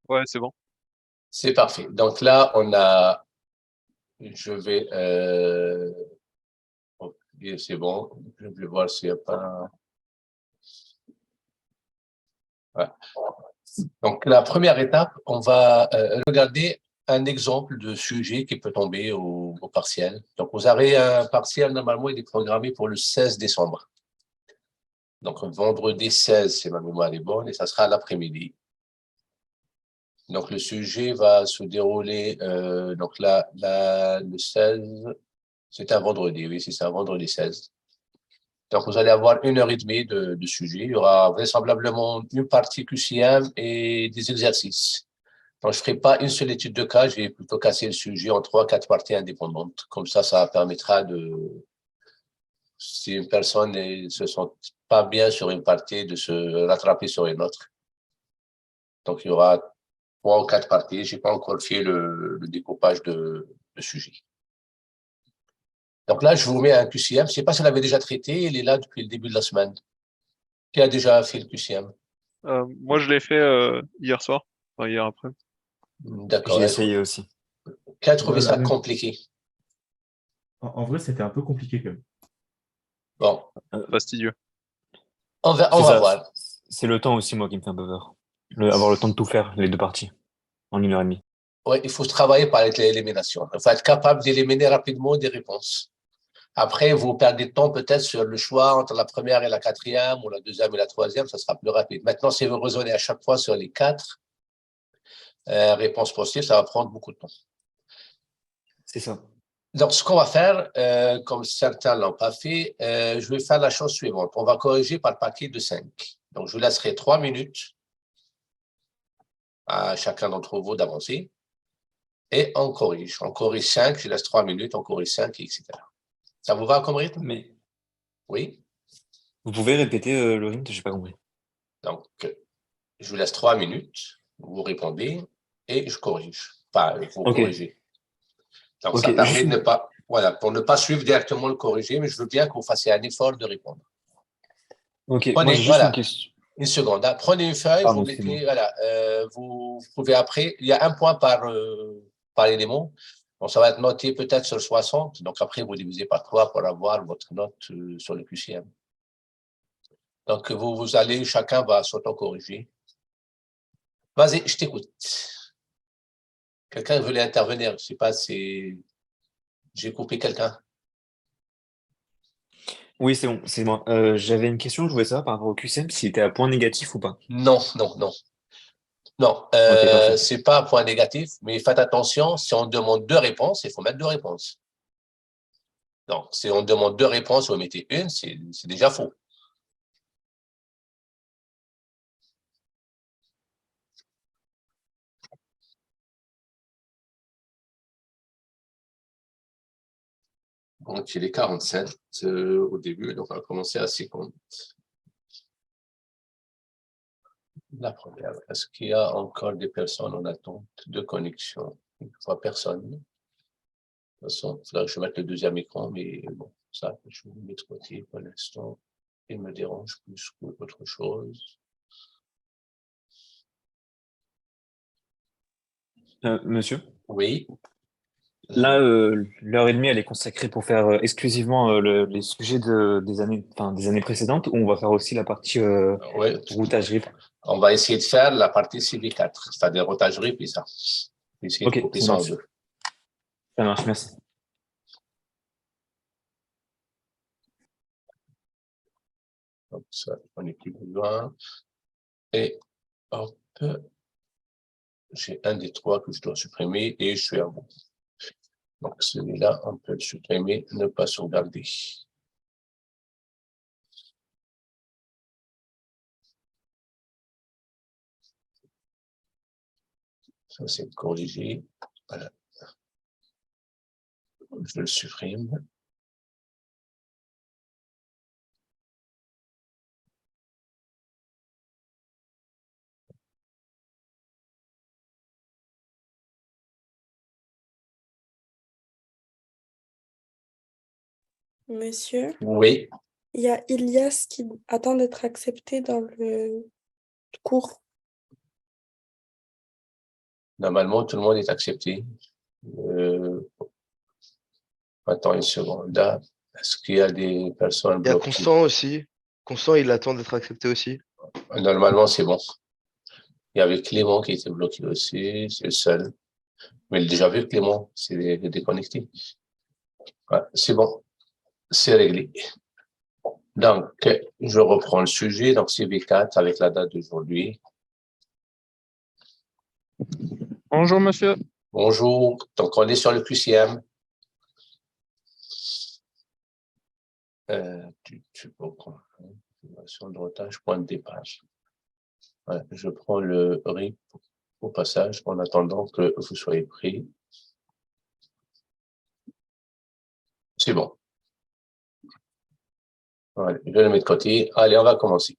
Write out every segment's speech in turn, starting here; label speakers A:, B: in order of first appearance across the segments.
A: Ouais, c'est bon.
B: C'est parfait. Donc là, on a, je vais, ok, c'est bon. Je vais voir s'il n'y a pas. Ouais. Donc la première étape, on va regarder un exemple de sujet qui peut tomber au partiel. Donc vous avez un partiel, normalement, il est programmé pour le 16 décembre. Donc vendredi 16, si ma mémoire est bonne, et ça sera l'après-midi. Donc le sujet va se dérouler, donc là, le 16, c'est un vendredi, oui, c'est un vendredi 16. Donc vous allez avoir 1 heure et demie de sujet. Il y aura vraisemblablement une partie QCM et des exercices. Donc, je ne ferai pas une seule étude de cas, je vais plutôt casser le sujet en 3, 4 parties indépendantes. Comme ça permettra de, si une personne ne se sent pas bien sur une partie, de se rattraper sur une autre. Donc, il y aura 3 ou 4 parties. Je n'ai pas encore fait le découpage de sujet. Donc là, je vous mets un QCM. Je ne sais pas si on l'avait déjà traité. Il est là depuis le début de la semaine. Qui a déjà fait le QCM?
A: Moi, je l'ai fait hier soir, enfin hier après.
B: D'accord.
C: J'ai essayé aussi.
B: Qui a trouvé
D: Ouais, la
B: ça
D: même.
B: compliqué?
D: En vrai, c'était un peu compliqué quand même.
B: Bon,
A: Fastidieux.
B: on
C: C'est
B: va
C: ça.
B: voir.
C: C'est le temps aussi, moi, qui me fait un peu peur. Avoir le temps de tout faire, les deux parties, en 1 heure et demie.
B: Ouais, il faut travailler par l'élimination. Il faut être capable d'éliminer rapidement des réponses. Après, vous perdez de temps peut-être sur le choix entre la première et la quatrième, ou la deuxième et la troisième, ça sera plus rapide. Maintenant, si vous raisonnez à chaque fois sur les 4 réponses possibles, ça va prendre beaucoup de temps.
C: C'est ça.
B: Donc, ce qu'on va faire, comme certains l'ont pas fait, je vais faire la chose suivante. On va corriger par paquet de 5. Donc, je vous laisserai 3 minutes à chacun d'entre vous d'avancer. Et on corrige. On corrige 5, je laisse 3 minutes, on corrige 5, etc. Ça vous va comme rythme?
C: Mais
B: Oui.
C: vous pouvez répéter le rythme, j'ai pas compris.
B: Donc, je vous laisse 3 minutes, vous répondez et je corrige. Enfin, vous
C: Ok,
B: corrigez. Donc, ça
C: ok,
B: permet de ne pas, voilà, pour ne pas suivre directement le corrigé, mais je veux bien que vous fassiez un effort de répondre.
C: ok. Moi, j'ai
B: Prenez,
C: juste une
B: voilà,
C: question.
B: une seconde. Hein. Prenez une feuille, vous
C: Pardon, excusez-moi.
B: mettez, voilà, vous pouvez après, il y a un point par élément. Bon, ça va être noté peut-être sur 60. Donc, après, vous divisez par 3 pour avoir votre note sur le QCM. Donc, vous allez, chacun va s'auto-corriger. Vas-y, je t'écoute. Quelqu'un voulait intervenir, je ne sais pas si j'ai coupé quelqu'un.
C: Oui, c'est bon, c'est moi. J'avais une question, je voulais savoir par rapport au QCM, s'il était à point négatif ou pas.
B: Non, non, non. Non,
C: Ok, parfait.
B: c'est pas un point négatif, mais faites attention, si on demande 2 réponses, il faut mettre 2 réponses. Donc, si on demande 2 réponses, vous mettez une, c'est déjà faux. Donc, il est 47 au début, donc on va commencer à 50. La première, est-ce qu'il y a encore des personnes en attente de connexion? Je ne vois personne. De toute façon, là, je vais mettre le deuxième écran, mais bon, ça, je vais le mettre de côté pour l'instant. Il me dérange plus qu'autre chose.
C: Monsieur?
B: Oui.
C: Là, l'heure et demie, elle est consacrée pour faire exclusivement les sujets des années précédentes, ou on va faire aussi la partie
B: Oui,
C: routage RIP.
B: on va essayer de faire la partie CV4, c'est-à-dire rotagerie, puis ça. Essayer de
C: Ok,
B: couper
C: ça
B: ça en
C: marche.
B: 2.
C: Ça marche, merci.
B: Donc, ça, on n'est plus besoin. Et hop, j'ai un des 3 que je dois supprimer et je suis à bout. Donc, celui-là, on peut le supprimer, ne pas sauvegarder. Ça, c'est corrigé. Voilà. Je le supprime.
E: Monsieur,
B: Oui.
E: il y a Ilias qui attend d'être accepté dans le cours.
B: Normalement, tout le monde est accepté. Attends une seconde. Là, est-ce qu'il y a des personnes
F: Il y a
B: bloquées?
F: Constant aussi. Constant, il attend d'être accepté aussi.
B: Normalement, c'est bon. Il y avait Clément qui était bloqué aussi, c'est le seul. Mais déjà vu Clément, c'est déconnecté. Ouais, c'est bon, c'est réglé. Donc, je reprends le sujet. Donc, c'est V4 avec la date d'aujourd'hui.
A: Bonjour, monsieur.
B: Bonjour. Donc, on est sur le QCM. Tu peux prendre sur le retard, point de départ. Ouais, je prends le RIP au passage en attendant que vous soyez pris. C'est bon. Voilà, je vais le mettre de côté. Allez, on va commencer.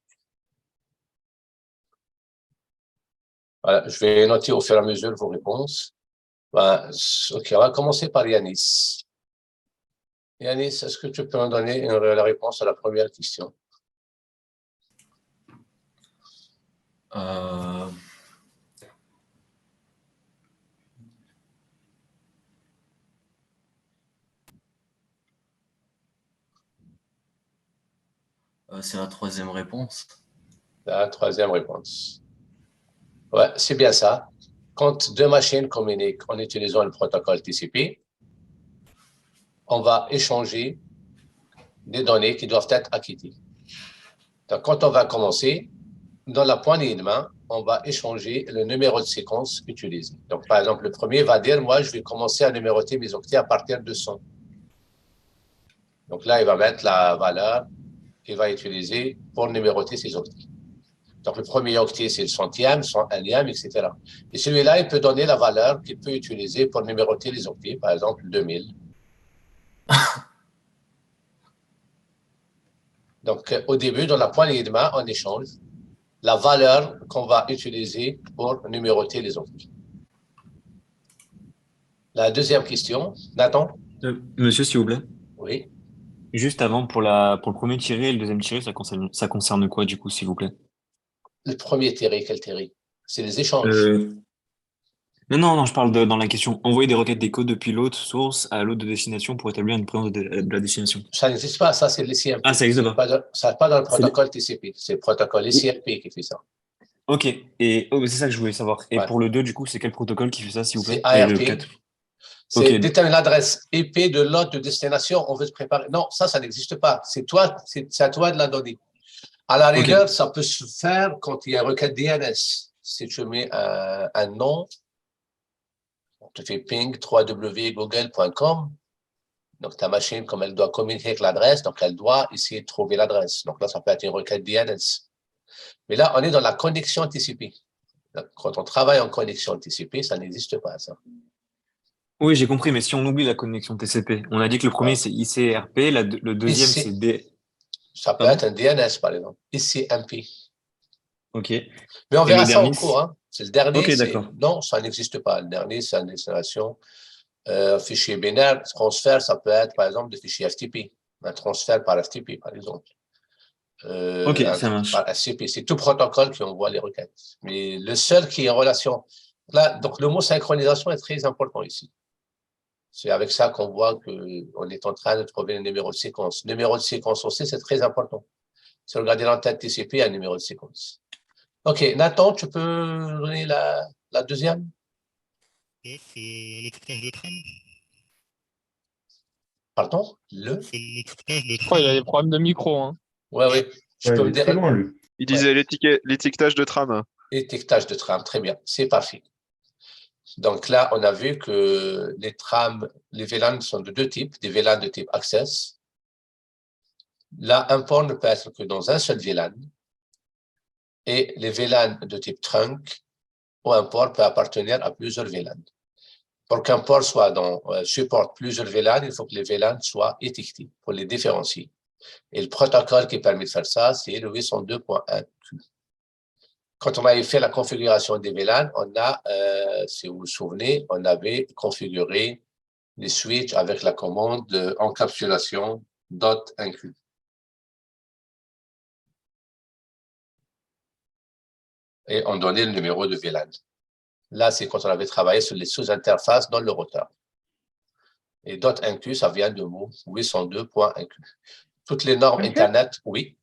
B: Voilà, je vais noter au fur et à mesure vos réponses. Ben, ok, on va commencer par Yanis. Yanis, est-ce que tu peux me donner la réponse à la première question?
G: C'est la troisième réponse.
B: La troisième réponse. Ouais, c'est bien ça. Quand deux machines communiquent en utilisant le protocole TCP, on va échanger des données qui doivent être acquittées. Donc, quand on va commencer, dans la poignée de main, on va échanger le numéro de séquence utilisé. Donc, par exemple, le premier va dire, moi, je vais commencer à numéroter mes octets à partir de 100. Donc là, il va mettre la valeur qu'il va utiliser pour numéroter ses octets. Donc, le premier octet, c'est le centième, 101e, etc. Et celui-là, il peut donner la valeur qu'il peut utiliser pour numéroter les octets, par exemple 2000. Donc, au début, dans la poignée de main, on échange la valeur qu'on va utiliser pour numéroter les octets. La deuxième question, Nathan?
C: Monsieur, s'il vous plaît.
B: Oui.
C: Juste avant, pour le premier tiré et le deuxième tiré, ça concerne quoi, du coup, s'il vous plaît?
B: Le premier tiré, quel tiré? C'est les échanges.
C: Non, je parle dans la question. Envoyer des requêtes d'écho depuis l'autre source à l'autre de destination pour établir une présence de la destination.
B: Ça n'existe pas, ça c'est le CMP.
C: Ah, ça n'existe pas.
B: Ça n'est pas dans le protocole TCP, c'est le protocole CMP qui fait ça.
C: Ok, et c'est ça que je voulais savoir. Et pour le 2, du coup, c'est quel protocole qui fait ça, s'il vous plaît?
B: C'est ARP. C'est déterminer l'adresse IP de l'autre de destination, on veut se préparer. Non, ça n'existe pas. C'est à toi de la donner. À la rigueur, ça peut se faire quand il y a une requête DNS. Si tu mets un nom, on te fait ping www.google.com. Donc, ta machine, comme elle doit communiquer avec l'adresse, donc elle doit essayer de trouver l'adresse. Donc là, ça peut être une requête DNS. Mais là, on est dans la connexion TCP. Donc, quand on travaille en connexion TCP, ça n'existe pas, ça.
C: Oui, j'ai compris, mais si on oublie la connexion TCP, on a dit que le premier c'est ICRP, le deuxième c'est D.
B: Ça peut être un DNS, par exemple. ICMP.
C: Ok.
B: Mais on verra ça en cours. Hein. C'est le dernier.
C: Ok, d'accord.
B: Non, ça n'existe pas. Le dernier, c'est une destination. Fichier binaire, transfert, ça peut être, par exemple, des fichiers FTP. Un transfert par FTP, par exemple.
C: Ok, ça marche.
B: Par SCP. C'est tout protocole qui envoie les requêtes. Mais le seul qui est en relation. Là, donc, le mot synchronisation est très important ici. C'est avec ça qu'on voit qu'on est en train de trouver le numéro de séquence. Le numéro de séquence aussi, c'est très important. Si vous regardez l'entête TCP, il y a un numéro de séquence. OK. Nathan, tu peux donner la deuxième?
H: C'est l'expérience de tram.
B: Pardon?
H: C'est l'expérience de
A: Je crois
H: tram.
A: qu'il a des problèmes de micro. Hein.
B: Oui. Je peux me dire.
D: Très loin, lui.
A: Il disait l'étiquetage de tram.
B: Étiquetage de tram, très bien. C'est parfait. Donc là, on a vu que les trams, les VLAN sont de deux types, des VLAN de type Access. Là, un port ne peut être que dans un seul VLAN. Et les VLAN de type Trunk, ou un port peut appartenir à plusieurs VLAN. Pour qu'un port supporte plusieurs VLAN, il faut que les VLAN soient étiquetés pour les différencier. Et le protocole qui permet de faire ça, c'est le 802.1q. Quand on avait fait la configuration des VLAN, si vous vous souvenez, on avait configuré les switches avec la commande de encapsulation .inclus. Et on donnait le numéro de VLAN. Là, c'est quand on avait travaillé sur les sous-interfaces dans le routeur. Et .inq, ça vient de mot 802.inq. Toutes les normes
I: Monsieur
B: Internet, oui.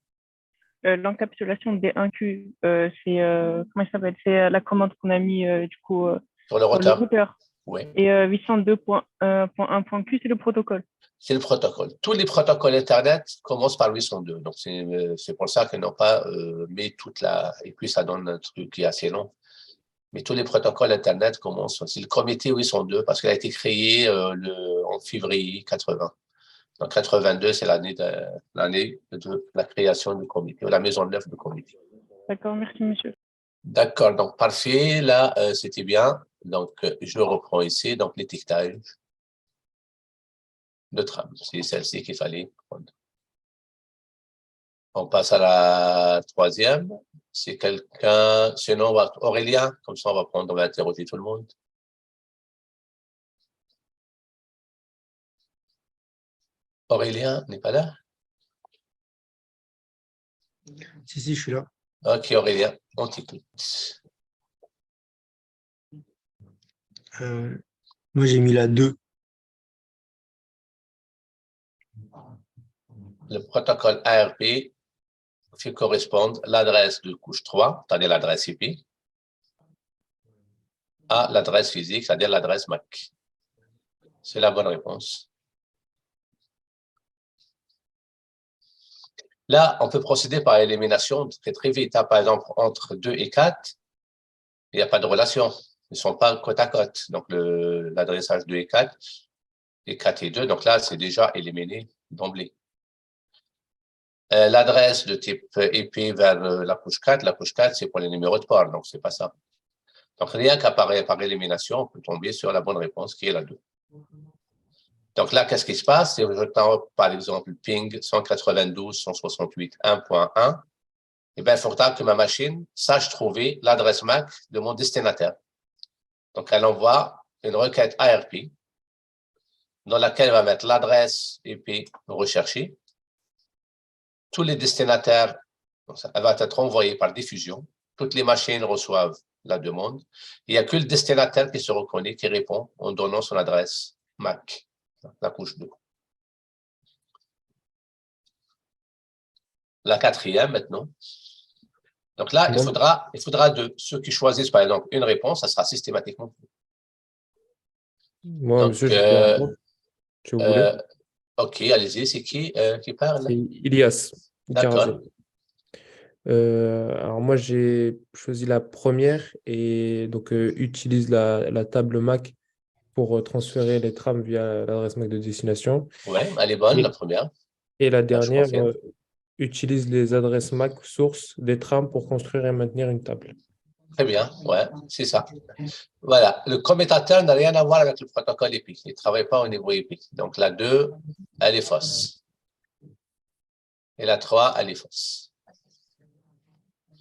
I: L'encapsulation des 1Q, c'est comment ça s'appelle? C'est la commande qu'on a mis du coup
B: Sur le
I: sur le
B: routeur,
I: routeur.
B: oui.
I: Et 802.1.q, c'est le protocole.
B: C'est le protocole. Tous les protocoles Internet commencent par 802. Donc, c'est pour ça qu'ils n'ont pas mis toute la... Et puis, ça donne un truc qui est assez long. Mais tous les protocoles Internet commencent... C'est le comité 802 parce qu'il a été créé en février 80. Donc, 82, c'est l'année de la création du comité, ou la mise en œuvre du comité.
I: D'accord, merci monsieur.
B: D'accord, donc parfait. Là, c'était bien. Donc, je reprends ici. Donc, l'étiquetage de trame. C'est celle-ci qu'il fallait prendre. On passe à la troisième. C'est quelqu'un, sinon, Aurélien, comme ça, on va interroger tout le monde. Aurélien n'est pas là?
J: Si, je suis là.
B: Ok, Aurélien, on t'écoute.
J: Moi, j'ai mis la 2.
B: Le protocole ARP fait correspondre l'adresse de couche 3, c'est-à-dire l'adresse IP, à l'adresse physique, c'est-à-dire l'adresse MAC. C'est la bonne réponse. Là, on peut procéder par élimination très vite. Par exemple, entre 2 et 4, il n'y a pas de relation. Ils ne sont pas côte à côte. Donc, l'adressage 2 et 4 et 2. Donc là, c'est déjà éliminé d'emblée. L'adresse de type IP vers la couche 4, c'est pour les numéros de port. Donc, c'est pas ça. Donc, rien qu'à par élimination, on peut tomber sur la bonne réponse qui est la 2. Donc là, qu'est-ce qui se passe? Si je tente, par exemple, ping 192.168.1.1, eh bien, il faudra que ma machine sache trouver l'adresse MAC de mon destinataire. Donc, elle envoie une requête ARP dans laquelle elle va mettre l'adresse IP recherchée. Tous les destinataires, elle va être envoyée par diffusion. Toutes les machines reçoivent la demande. Il n'y a que le destinataire qui se reconnaît, qui répond en donnant son adresse MAC, la couche 2. La quatrième, maintenant. Donc là, il faudra de ceux qui choisissent, par exemple, une réponse, ça sera systématiquement.
K: Moi,
B: Donc,
K: monsieur, je peux répondre, si vous voulez.
B: OK, allez-y, c'est qui parle?
K: C'est Ilias
B: D'accord.
K: Garazé. Alors moi, j'ai choisi la première et donc utilise la table MAC pour transférer les trames via l'adresse MAC de destination.
B: Ouais, elle est bonne,
K: Et,
B: la première.
K: et la
B: Là, je
K: dernière
B: confirme.
K: utilise les adresses MAC sources des trames pour construire et maintenir une table.
B: Très bien, ouais, c'est ça. Voilà, le commutateur n'a rien à voir avec le protocole EPIC. Il ne travaille pas au niveau EPIC. Donc, la 2, elle est fausse. Et la 3, elle est fausse.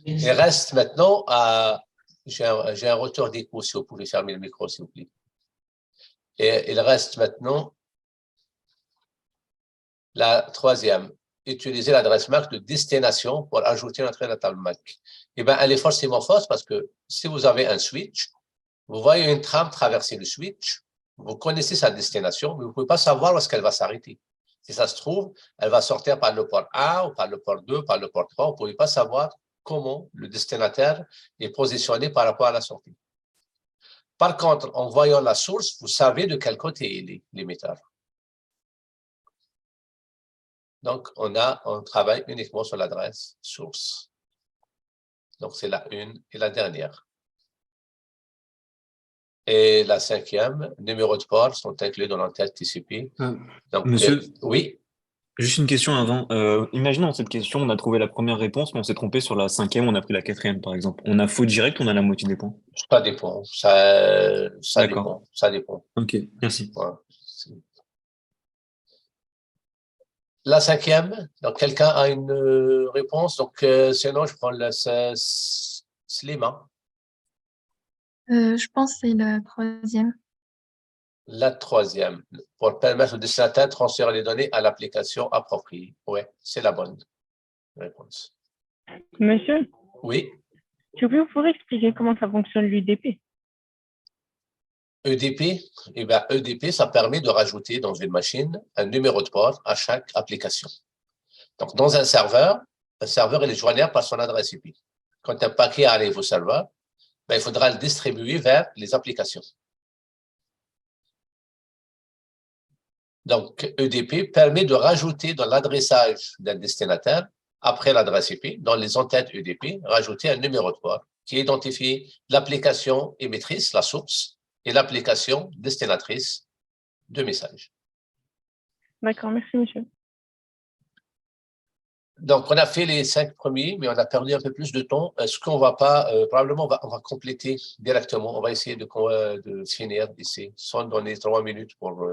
B: Il reste maintenant j'ai un retour d'écho, si vous pouvez fermer le micro, s'il vous plaît. Et il reste maintenant la troisième. Utiliser l'adresse MAC de destination pour ajouter une entrée à la table MAC. Eh bien, elle est forcément fausse parce que si vous avez un switch, vous voyez une trame traverser le switch, vous connaissez sa destination, mais vous ne pouvez pas savoir où est-ce qu'elle va s'arrêter. Si ça se trouve, elle va sortir par le port 1 ou par le port 2, par le port 3. Vous ne pouvez pas savoir comment le destinataire est positionné par rapport à la sortie. Par contre, en voyant la source, vous savez de quel côté est l'émetteur. Donc, on travaille uniquement sur l'adresse source. Donc, c'est la 1 et la dernière. Et la cinquième, numéros de port sont inclus dans l'entête TCP. Donc,
C: Monsieur,
B: oui.
C: juste une question avant. Imaginons cette question, on a trouvé la première réponse, mais on s'est trompé sur la cinquième, on a pris la quatrième, par exemple. On a faux direct, on a la moitié des points.
B: Ça dépend. Ça
C: D'accord.
B: dépend. Ça dépend.
C: Ok, merci.
B: Ouais. La cinquième, donc quelqu'un a une réponse. Donc, sinon, je prends le Slima.
L: Je pense que c'est la troisième.
B: La troisième, pour permettre au destinataire de transférer les données à l'application appropriée. Oui, c'est la bonne réponse.
I: Monsieur,
B: Oui.
L: Vous pourrez expliquer comment ça fonctionne l'UDP?
B: EDP, eh bien, EDP, ça permet de rajouter dans une machine un numéro de port à chaque application. Donc, dans un serveur, il est joignable par son adresse IP. Quand un paquet arrive au serveur, ben, il faudra le distribuer vers les applications. Donc, EDP permet de rajouter dans l'adressage d'un destinataire, après l'adresse IP, dans les entêtes EDP, rajouter un numéro de port qui identifie l'application émettrice, la source, et l'application destinatrice de message.
I: D'accord, merci, monsieur.
B: Donc, on a fait les 5 premiers, mais on a perdu un peu plus de temps. Est-ce qu'on va pas, probablement, on va compléter directement. On va essayer de finir ici, sans donner 3 minutes pour...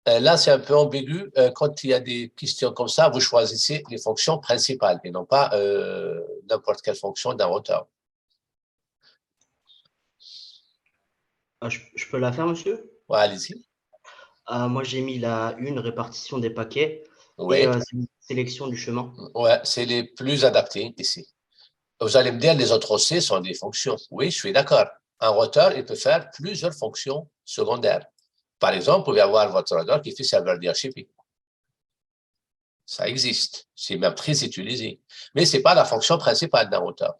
B: Là, c'est un peu ambigu. Quand il y a des questions comme ça, vous choisissez les fonctions principales et non pas n'importe quelle fonction d'un routeur.
M: Je peux la faire, monsieur?
B: Ouais, allez-y.
M: Moi, j'ai mis la 1, répartition des paquets,
B: Oui.
M: et sélection du chemin.
B: Ouais, c'est les plus adaptés ici. Vous allez me dire, les autres aussi sont des fonctions. Oui, je suis d'accord. Un routeur, il peut faire plusieurs fonctions secondaires. Par exemple, vous pouvez avoir votre routeur qui fait serveur DHCP. Ça existe. C'est même très utilisé. Mais ce n'est pas la fonction principale d'un routeur.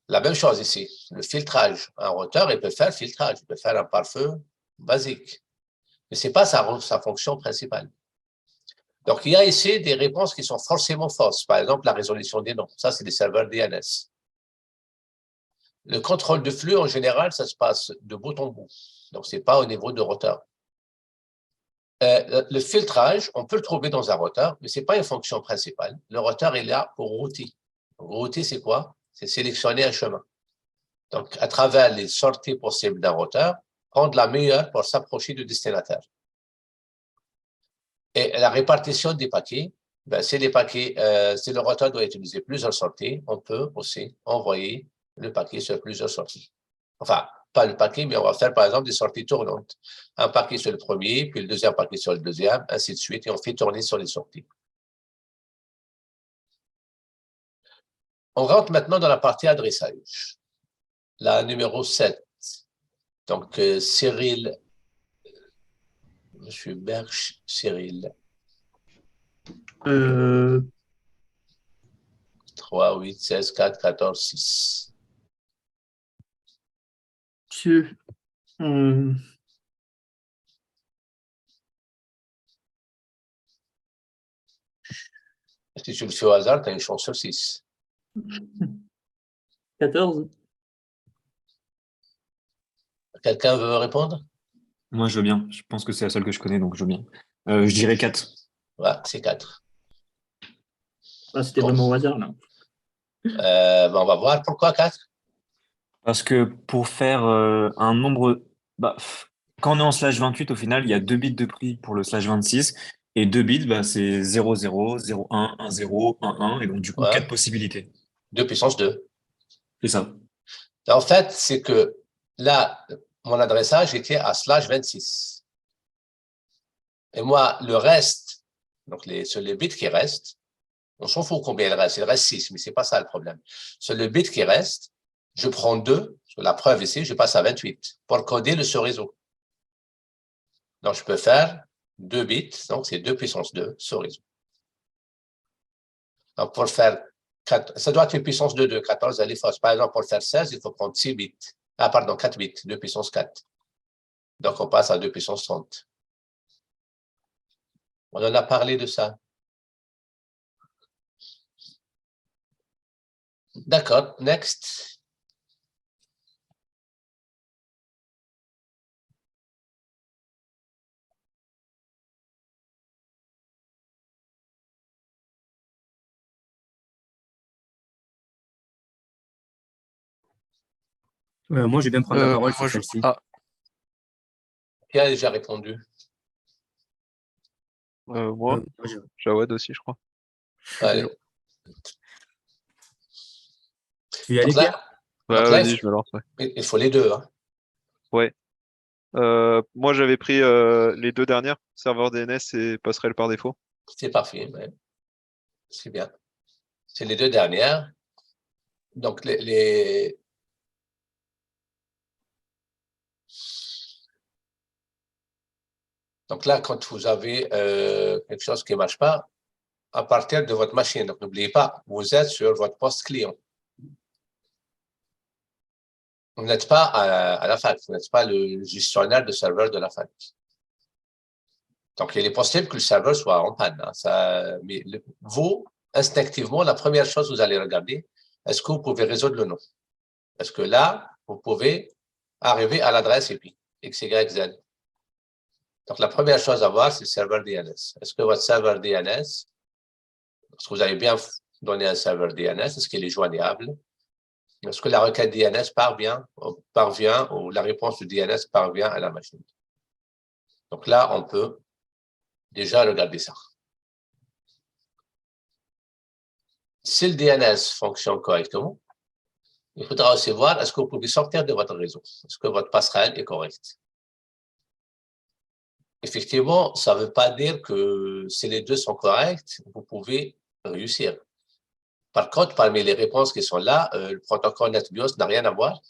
B: La même chose ici, le filtrage. Un routeur, il peut faire filtrage, il peut faire un pare-feu basique. Mais ce n'est pas sa fonction principale. Donc, il y a ici des réponses qui sont forcément fausses. Par exemple, la résolution des noms. Ça, c'est des serveurs DNS. Le contrôle de flux, en général, ça se passe de bout en bout. Donc, ce n'est pas au niveau de routeur. Le filtrage, on peut le trouver dans un routeur, mais ce n'est pas une fonction principale. Le routeur est là pour router. Router, c'est quoi? C'est sélectionner un chemin. Donc, à travers les sorties possibles d'un routeur, prendre la meilleure pour s'approcher du destinataire. Et la répartition des paquets, ben, si le routeur doit utiliser plusieurs sorties, on peut aussi envoyer le paquet sur plusieurs sorties. Enfin, pas le paquet, mais on va faire par exemple des sorties tournantes. Un paquet sur le premier, puis le deuxième paquet sur le deuxième, ainsi de suite, et on fait tourner sur les sorties. On rentre maintenant dans la partie adressage. La numéro 7. Donc, Cyril, M. Berch, Cyril. 3, 8, 16, 4, 14, 6.
J: Monsieur,
B: Si tu le fais au hasard, tu as une chance sur 6.
J: 14.
B: Quelqu'un veut répondre?
C: Moi, je veux bien. Je pense que c'est la seule que je connais, donc je veux bien. Je dirais 4.
B: Ouais, c'est 4.
J: C'était vraiment au hasard, là.
B: Ben, on va voir pourquoi 4.
C: Parce que pour faire un nombre... quand on est en /28, au final, il y a 2 bits de prix pour le /26. Et 2 bits, c'est 0, 0, 0, 1, 1, 0, 1, 1. Et donc, du coup, 4 possibilités.
B: 2 puissance 2.
C: C'est ça.
B: En fait, c'est que là, mon adressage était à /26. Et moi, le reste, donc sur les bits qui restent, on s'en fout combien il reste 6, mais ce n'est pas ça le problème. Sur le bit qui reste, je prends 2, sur la preuve ici, je passe à 28 pour coder le sous-réseau. Donc, je peux faire 2 bits, donc c'est 2 puissance 2 sous-réseau. Donc, pour faire 4, ça doit être une puissance de 2, 14, elle est fausse. Par exemple, pour faire 16, il faut prendre 6 bits. Ah, pardon, 4 bits, 2 puissance 4. Donc, on passe à 2 puissance 30. On en a parlé de ça. D'accord, next.
J: Moi, je vais bien prendre la parole sur celle-ci.
B: Qui a déjà répondu?
A: Moi, Jawad aussi, je crois.
B: Allez.
J: Tu y allais, Pierre?
A: Vas-y, je me lance.
B: Il faut les deux. Hein.
A: Ouais. Moi, j'avais pris les 2 dernières, serveur DNS et passerelle par défaut.
B: C'est parfait. Ouais. C'est bien. C'est les 2 dernières. Donc, Donc là, quand vous avez quelque chose qui ne marche pas, à partir de votre machine, donc n'oubliez pas, vous êtes sur votre poste client. Vous n'êtes pas à la fac, vous n'êtes pas le gestionnaire de serveur de la fac. Donc, il est possible que le serveur soit en panne. Hein, mais vous, instinctivement, la première chose que vous allez regarder, est-ce que vous pouvez résoudre le nom? Est-ce que là, vous pouvez arriver à l'adresse IP, XYZ. Donc, la première chose à voir, c'est le serveur DNS. Est-ce que votre serveur DNS, est-ce que vous avez bien donné un serveur DNS? Est-ce qu'il est joignable? Est-ce que la requête DNS parvient, ou la réponse du DNS parvient à la machine? Donc là, on peut déjà regarder ça. Si le DNS fonctionne correctement, il faudra aussi voir est-ce que vous pouvez sortir de votre réseau. Est-ce que votre passerelle est correcte? Effectivement, ça ne veut pas dire que si les deux sont corrects, vous pouvez réussir. Par contre, parmi les réponses qui sont là, le protocole NetBIOS n'a rien à voir.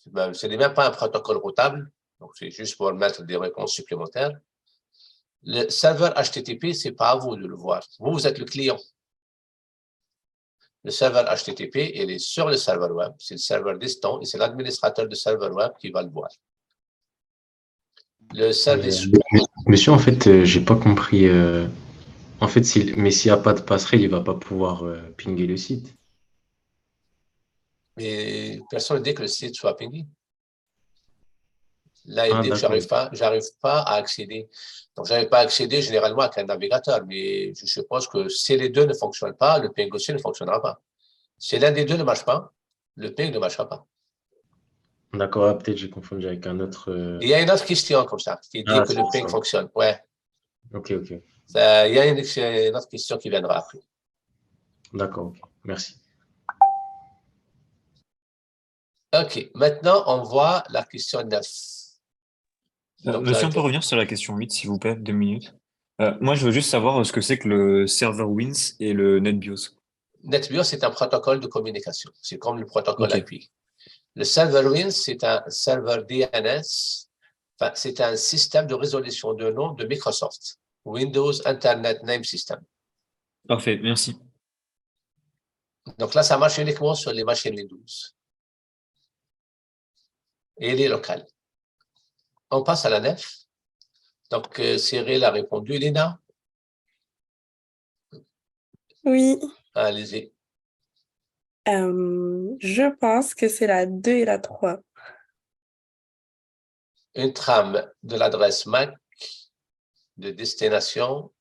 B: Ce n'est même pas un protocole routable, donc c'est juste pour mettre des réponses supplémentaires. Le serveur HTTP, ce n'est pas à vous de le voir. Vous êtes le client. Le serveur HTTP, il est sur le serveur web. C'est le serveur distant et c'est l'administrateur du serveur web qui va le voir. Le service...
N: Monsieur, en fait, j'ai pas compris. En fait, mais s'il n'y a pas de passerelle, il ne va pas pouvoir pinguer le site.
B: Mais personne ne dit que le site soit pingé. Là, il dit que
N: d'accord.
B: j'arrive pas à accéder. Donc, je n'arrive pas à accéder généralement avec un navigateur, mais je suppose que si les deux ne fonctionnent pas, le ping aussi ne fonctionnera pas. Si l'un des deux ne marche pas, le ping ne marchera pas.
N: D'accord, peut-être j'ai confondu avec un autre.
B: Il y a une autre question comme ça, qui dit que le ping fonctionne. Ouais.
N: Ok.
B: Il y a une autre question qui viendra après.
N: D'accord, ok. Merci.
B: Ok, maintenant, on voit la question 9. Donc,
C: Monsieur, on peut revenir sur la question 8, s'il vous plaît, 2 minutes. Moi, je veux juste savoir ce que c'est que le serveur WINS et le NetBIOS.
B: NetBIOS, c'est un protocole de communication. C'est comme le protocole IP. Le serveur WINS, c'est un serveur DNS. Enfin, c'est un système de résolution de nom de Microsoft. Windows Internet Name System.
C: Parfait, merci.
B: Donc là, ça marche uniquement sur les machines Windows. Et les locales. On passe à la 9. Donc, Cyril a répondu. Lina?
E: Oui.
B: Allez-y.
E: Je pense que c'est la 2 et la 3.
B: Une trame de l'adresse MAC de destination.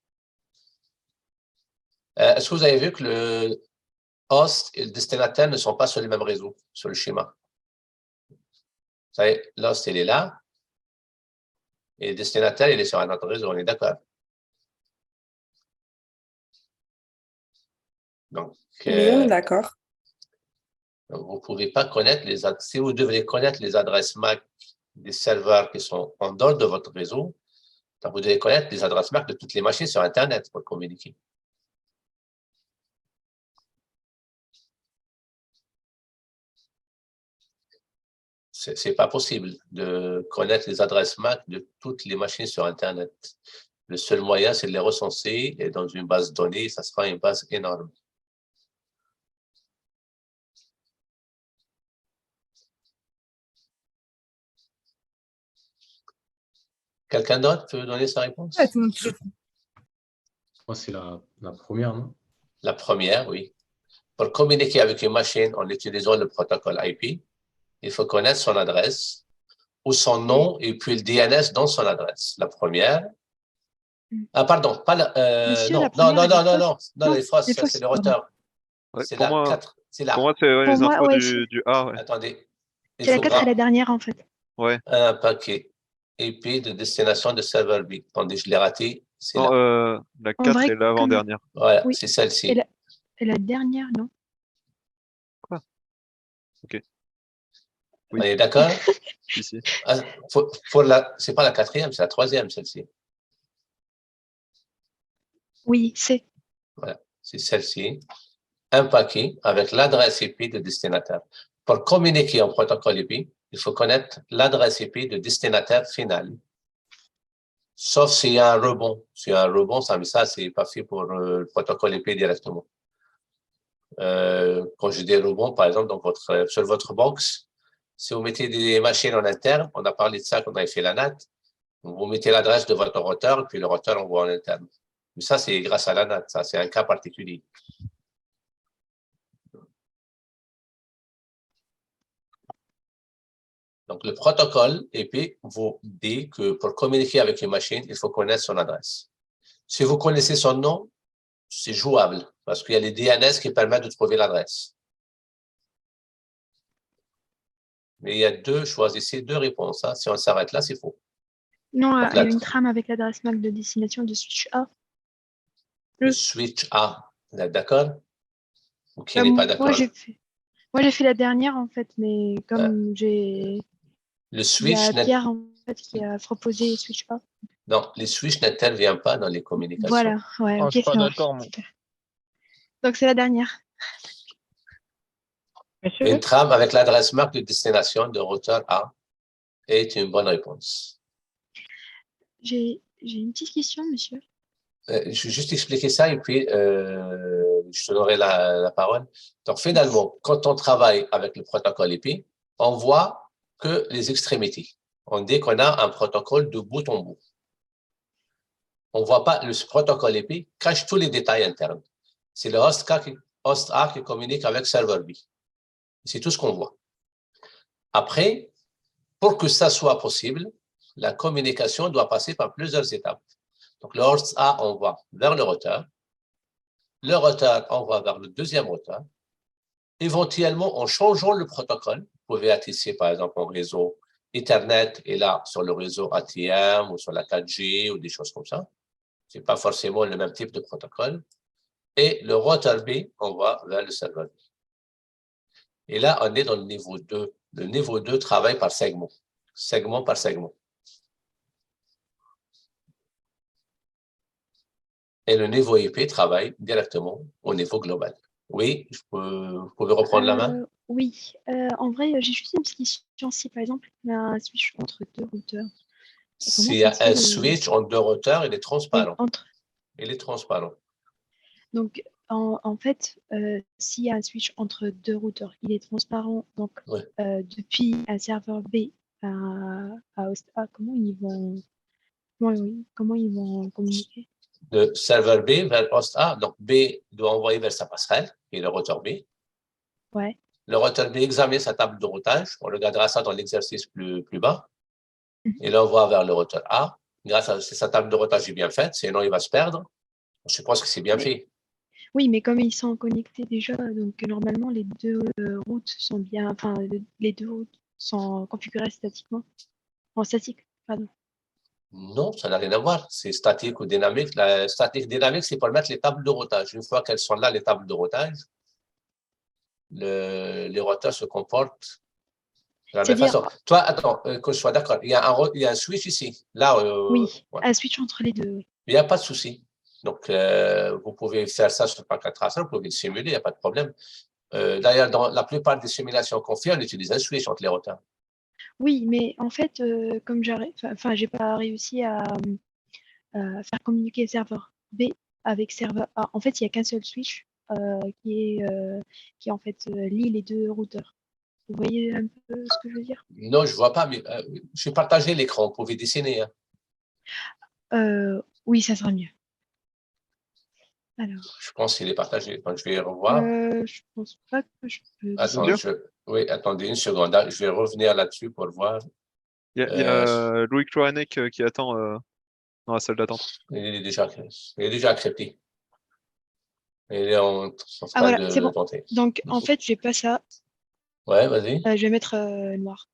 B: Est-ce que vous avez vu que le host et le destinataire ne sont pas sur le même réseau, sur le schéma? Vous savez, l'host, il est là. Et le destinataire, il est sur un autre réseau, on est d'accord? Donc,
E: oui, d'accord.
B: Vous ne pouvez pas connaître si vous devez connaître les adresses MAC des serveurs qui sont en dehors de votre réseau, donc vous devez connaître les adresses MAC de toutes les machines sur Internet pour communiquer. Ce n'est pas possible de connaître les adresses MAC de toutes les machines sur Internet. Le seul moyen, c'est de les recenser et dans une base de données, ça sera une base énorme. Quelqu'un d'autre peut donner sa réponse?
N: Je crois que c'est la première, non?
B: La première, oui. Pour communiquer avec une machine en utilisant le protocole IP, il faut connaître son adresse ou son nom et puis le DNS dans son adresse. La première. Ah, pardon, pas non, les fausses, ça, c'est le routeur.
A: Ouais,
B: c'est
A: pour
B: la
A: moi,
B: 4. C'est là.
A: Pour moi, c'est les infos du A. Ouais.
B: Attendez.
L: C'est la 4 et la dernière, en fait.
A: Ouais.
B: Un paquet IP de destination de serveur B. Attendez, je l'ai raté.
A: Non, la 4 est l'avant-dernière.
B: Voilà, c'est celle-ci.
L: Et la dernière, non?
A: Quoi? Ok.
B: Oui. On est d'accord?
A: Si.
B: C'est pas la 4e, c'est la 3e, celle-ci.
L: Oui, c'est.
B: Voilà, c'est celle-ci. Un paquet avec l'adresse IP de destinataire. Pour communiquer en protocole IP, il faut connaître l'adresse IP de destinataire final. Sauf s'il y a un rebond. S'il y a un rebond, ça c'est pas fait pour le protocole IP directement. Quand je dis rebond, par exemple, sur votre box, si vous mettez des machines en interne, on a parlé de ça quand on avait fait la NAT, vous mettez l'adresse de votre routeur, puis le routeur envoie en interne. Mais ça, c'est grâce à la NAT, ça, c'est un cas particulier. Donc, le protocole IP vous dit que pour communiquer avec une machine, il faut connaître son adresse. Si vous connaissez son nom, c'est jouable, parce qu'il y a les DNS qui permettent de trouver l'adresse. Mais il y a choisissez deux réponses. Hein. Si on s'arrête là, c'est faux.
L: Non,
B: Donc,
L: il y a une trame avec l'adresse MAC de destination de switch A.
B: Le switch A, vous êtes d'accord? Ou qui n'est pas d'accord?
L: Moi, j'ai fait la dernière, en fait, mais comme j'ai...
B: Le switch...
L: Il y a Pierre, en fait, qui a proposé switch A.
B: Non, les switches n'interviennent pas dans les communications.
L: Voilà, ouais, ok.
F: Je suis pas d'accord, moi.
L: Donc, c'est la dernière.
B: Une trame avec l'adresse MAC de destination de routeur A est une bonne réponse.
L: J'ai une petite question, monsieur.
B: Je vais juste expliquer ça et puis je te donnerai la parole. Donc, finalement, quand on travaille avec le protocole IP, on voit que les extrémités. On dit qu'on a un protocole de bout en bout. On ne voit pas, le protocole IP cache tous les détails internes. C'est le host A qui communique avec serveur B. C'est tout ce qu'on voit. Après, pour que ça soit possible, la communication doit passer par plusieurs étapes. Donc, le host A envoie vers le routeur envoie vers le deuxième routeur. Éventuellement, en changeant le protocole, vous pouvez attiser par exemple en réseau Ethernet et là sur le réseau ATM ou sur la 4G ou des choses comme ça. Ce n'est pas forcément le même type de protocole. Et le routeur B envoie vers le serveur B. Et là, on est dans le niveau 2. Le niveau 2 travaille par segment par segment. Et le niveau IP travaille directement au niveau global. Oui, vous pouvez reprendre la main?
L: Oui, en vrai, j'ai juste une petite question. Si par exemple, il y a un switch entre deux routeurs.
B: S'il y a un switch entre deux routeurs, il est transparent.
L: Oui,
B: Il est transparent.
L: Donc, en fait, s'il y a un switch entre deux routeurs, il est transparent. Donc, depuis un serveur B à host A, comment ils vont communiquer?
B: Le serveur B vers host A, donc B doit envoyer vers sa passerelle, qui est le routeur B.
L: Ouais.
B: Le routeur B examine sa table de routage. On regardera ça dans l'exercice plus bas. Et l'envoie vers le routeur A. Grâce à sa table de routage est bien faite, sinon il va se perdre. Je suppose que c'est bien fait.
L: Oui, mais comme ils sont connectés déjà, donc normalement les deux routes sont bien, enfin les deux routes sont configurées statiquement. En statique, pardon.
B: Non, ça n'a rien à voir. C'est statique ou dynamique. La statique dynamique, c'est pour mettre les tables de routage. Une fois qu'elles sont là, les tables de routage, les routeurs se comportent de la même façon. Toi, attends, que je sois d'accord. Il y a un switch ici. Là,
L: oui, un switch entre les deux. Oui.
B: Il n'y a pas de souci. Donc, vous pouvez faire ça sur paquet tracer, vous pouvez le simuler, il n'y a pas de problème. D'ailleurs, dans la plupart des simulations qu'on fait, on utilise un switch entre les routeurs.
L: Oui, mais en fait, comme j'ai pas réussi à faire communiquer serveur B avec serveur A. En fait, il n'y a qu'un seul switch qui en fait lie les deux routeurs. Vous voyez un peu ce que je veux dire?
B: Non, je ne vois pas, mais je vais partager l'écran. Vous pouvez dessiner.
L: Hein. Oui, ça sera mieux. Alors.
B: Je pense qu'il est partagé. Donc, je vais revoir.
L: Je pense pas que je peux.
B: Attendez, oui, attendez une seconde. Je vais revenir là-dessus pour voir.
A: Il y a Louis Kloanek qui attend dans la salle d'attente.
B: Il est déjà accepté. Il est en train
L: voilà,
B: de
L: bon.
B: tenter.
L: Donc, en fait, j'ai pas ça.
B: Ouais, vas-y.
L: Je vais mettre noir.